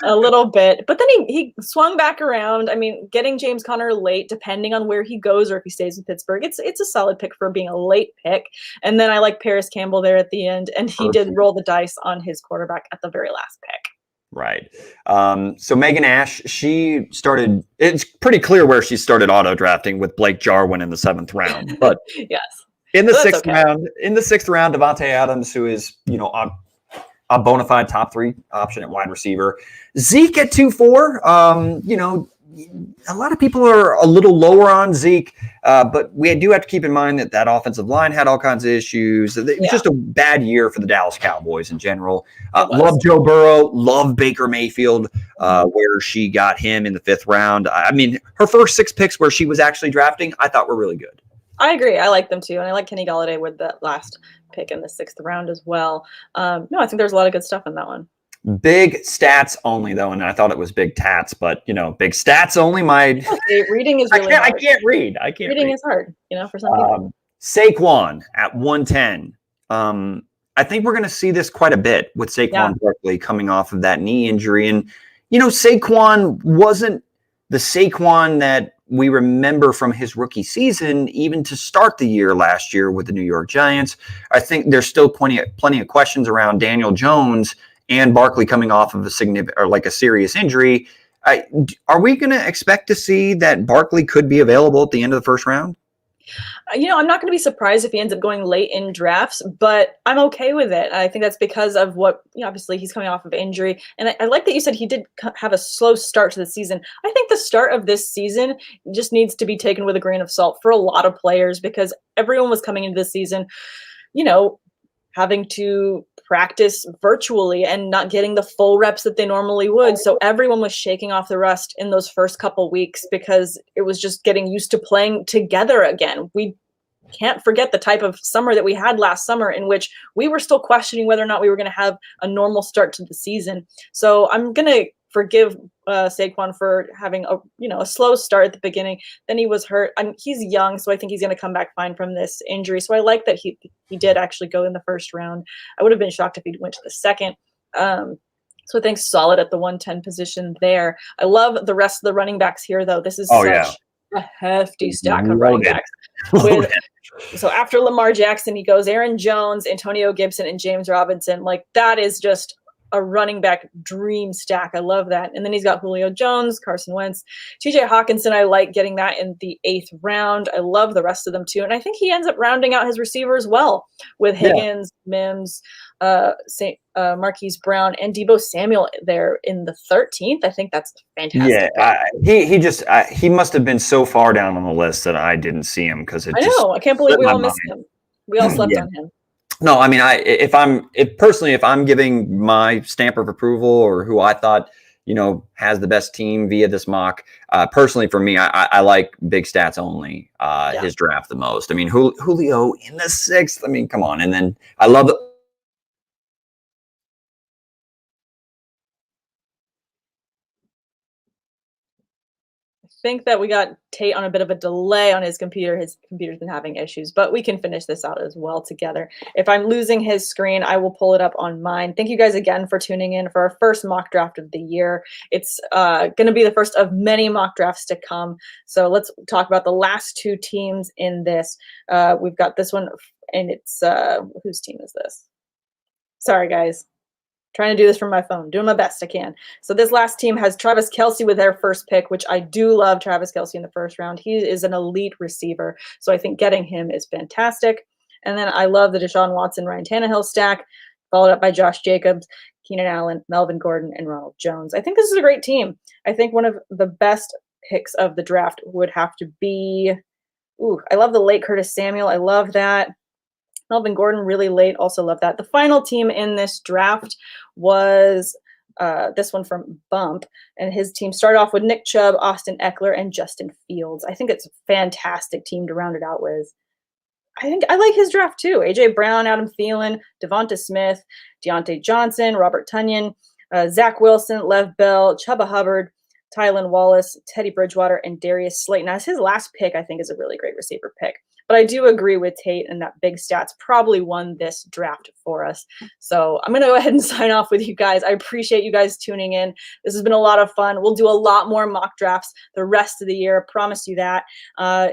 Speaker 1: a little bit, but then he swung back around. I mean, getting James Conner late, depending on where he goes or if he stays in Pittsburgh, it's a solid pick for being a late pick. And then I like Paris Campbell there at the end, and he did roll the dice on his quarterback at the very last pick.
Speaker 2: Right. So Megan Ash, she started. It's pretty clear where she started auto drafting with Blake Jarwin in the 7th round, but
Speaker 1: yes.
Speaker 2: In the sixth round, Devontae Adams, who is a bona fide top 3 option at wide receiver. Zeke at 2-4. A lot of people are a little lower on Zeke, but we do have to keep in mind that offensive line had all kinds of issues. It was just a bad year for the Dallas Cowboys in general. Love Joe Burrow, love Baker Mayfield, where she got him in the 5th round. I mean, her first 6 picks where she was actually drafting, I thought were really good.
Speaker 1: I agree. I like them too. And I like Kenny Golladay with that last pick in the 6th round as well. I think there's a lot of good stuff in that one.
Speaker 2: Big stats only, though, and I thought it was big tats, but, big stats only.
Speaker 1: Reading is really hard.
Speaker 2: I can't read.
Speaker 1: Reading is hard, for some people.
Speaker 2: Saquon at 110. I think we're going to see this quite a bit with Saquon Barkley coming off of that knee injury. And, Saquon wasn't the Saquon that we remember from his rookie season, even to start the year last year with the New York Giants. I think there's still plenty of questions around Daniel Jones and Barkley coming off of a serious injury. Are we going to expect to see that Barkley could be available at the end of the 1st round?
Speaker 1: I'm not going to be surprised if he ends up going late in drafts, but I'm okay with it. I think that's because of what, obviously he's coming off of injury. And I like that you said he did have a slow start to the season. I think the start of this season just needs to be taken with a grain of salt for a lot of players because everyone was coming into this season, having to practice virtually and not getting the full reps that they normally would. So everyone was shaking off the rust in those first couple weeks because it was just getting used to playing together again. We can't forget the type of summer that we had last summer in which we were still questioning whether or not we were going to have a normal start to the season. So I'm going to forgive Saquon for having a slow start at the beginning. Then he was hurt. He's young, so I think he's going to come back fine from this injury. So I like that he did actually go in the 1st round. I would have been shocked if he went to the 2nd. So I think solid at the 110 position there. I love the rest of the running backs here, though. This is such a hefty stack of running backs. So after Lamar Jackson, he goes Aaron Jones, Antonio Gibson, and James Robinson. That is just a running back dream stack. I love that. And then he's got Julio Jones, Carson Wentz, TJ Hawkinson. I like getting that in the 8th round. I love the rest of them too. And I think he ends up rounding out his receiver as well with Higgins, Mims, Marquise Brown, and Deebo Samuel there in the 13th. I think that's fantastic.
Speaker 2: Yeah, he must have been so far down on the list that I didn't see him because I
Speaker 1: can't believe we all missed him. We all slept on him.
Speaker 2: No, I mean, if I'm giving my stamp of approval or who I thought, has the best team via this mock, personally for me, I like big stats only, his draft the most. I mean, Julio in the 6th, I mean, come on. And then I love
Speaker 1: think that we got Tate on a bit of a delay on his computer. His computer's been having issues, but we can finish this out as well together. If I'm losing his screen, I will pull it up on mine. Thank you guys again for tuning in for our first mock draft of the year. It's going to be the first of many mock drafts to come. So let's talk about the last 2 teams in this. We've got this one, and it's whose team is this? Sorry, guys. Trying to do this from my phone, doing my best I can. So this last team has Travis Kelsey with their first pick, which I do love Travis Kelsey in the 1st round. He is an elite receiver, so I think getting him is fantastic. And then I love the Desean Watson, Ryan Tannehill stack. followed up by Josh Jacobs, Keenan Allen, Melvin Gordon, and Ronald Jones. I think this is a great team. I think one of the best picks of the draft would have to be, I love the late Curtis Samuel. I love that. Melvin Gordon, really late. Also love that. The final team in this draft was this one from Bump, and his team started off with Nick Chubb, Austin Eckler, and Justin Fields. I think it's a fantastic team to round it out with. I think I like his draft too. A.J. Brown, Adam Thielen, Devonta Smith, Deontay Johnson, Robert Tonyan, Zach Wilson, Lev Bell, Chuba Hubbard, Tylan Wallace, Teddy Bridgewater, and Darius Slayton. As his last pick, I think, is a really great receiver pick. But I do agree with Tate, and that big stats probably won this draft for us. So I'm going to go ahead and sign off with you guys. I appreciate you guys tuning in. This has been a lot of fun. We'll do a lot more mock drafts the rest of the year. I promise you that.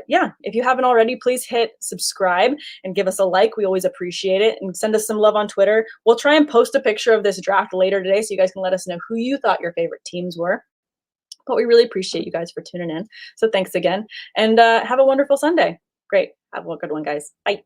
Speaker 1: Yeah, if you haven't already, please hit subscribe and give us a like. We always appreciate it. And send us some love on Twitter. We'll try and post a picture of this draft later today so you guys can let us know who you thought your favorite teams were. But we really appreciate you guys for tuning in. So thanks again. And have a wonderful Sunday. Great. Have a good one, guys. Bye.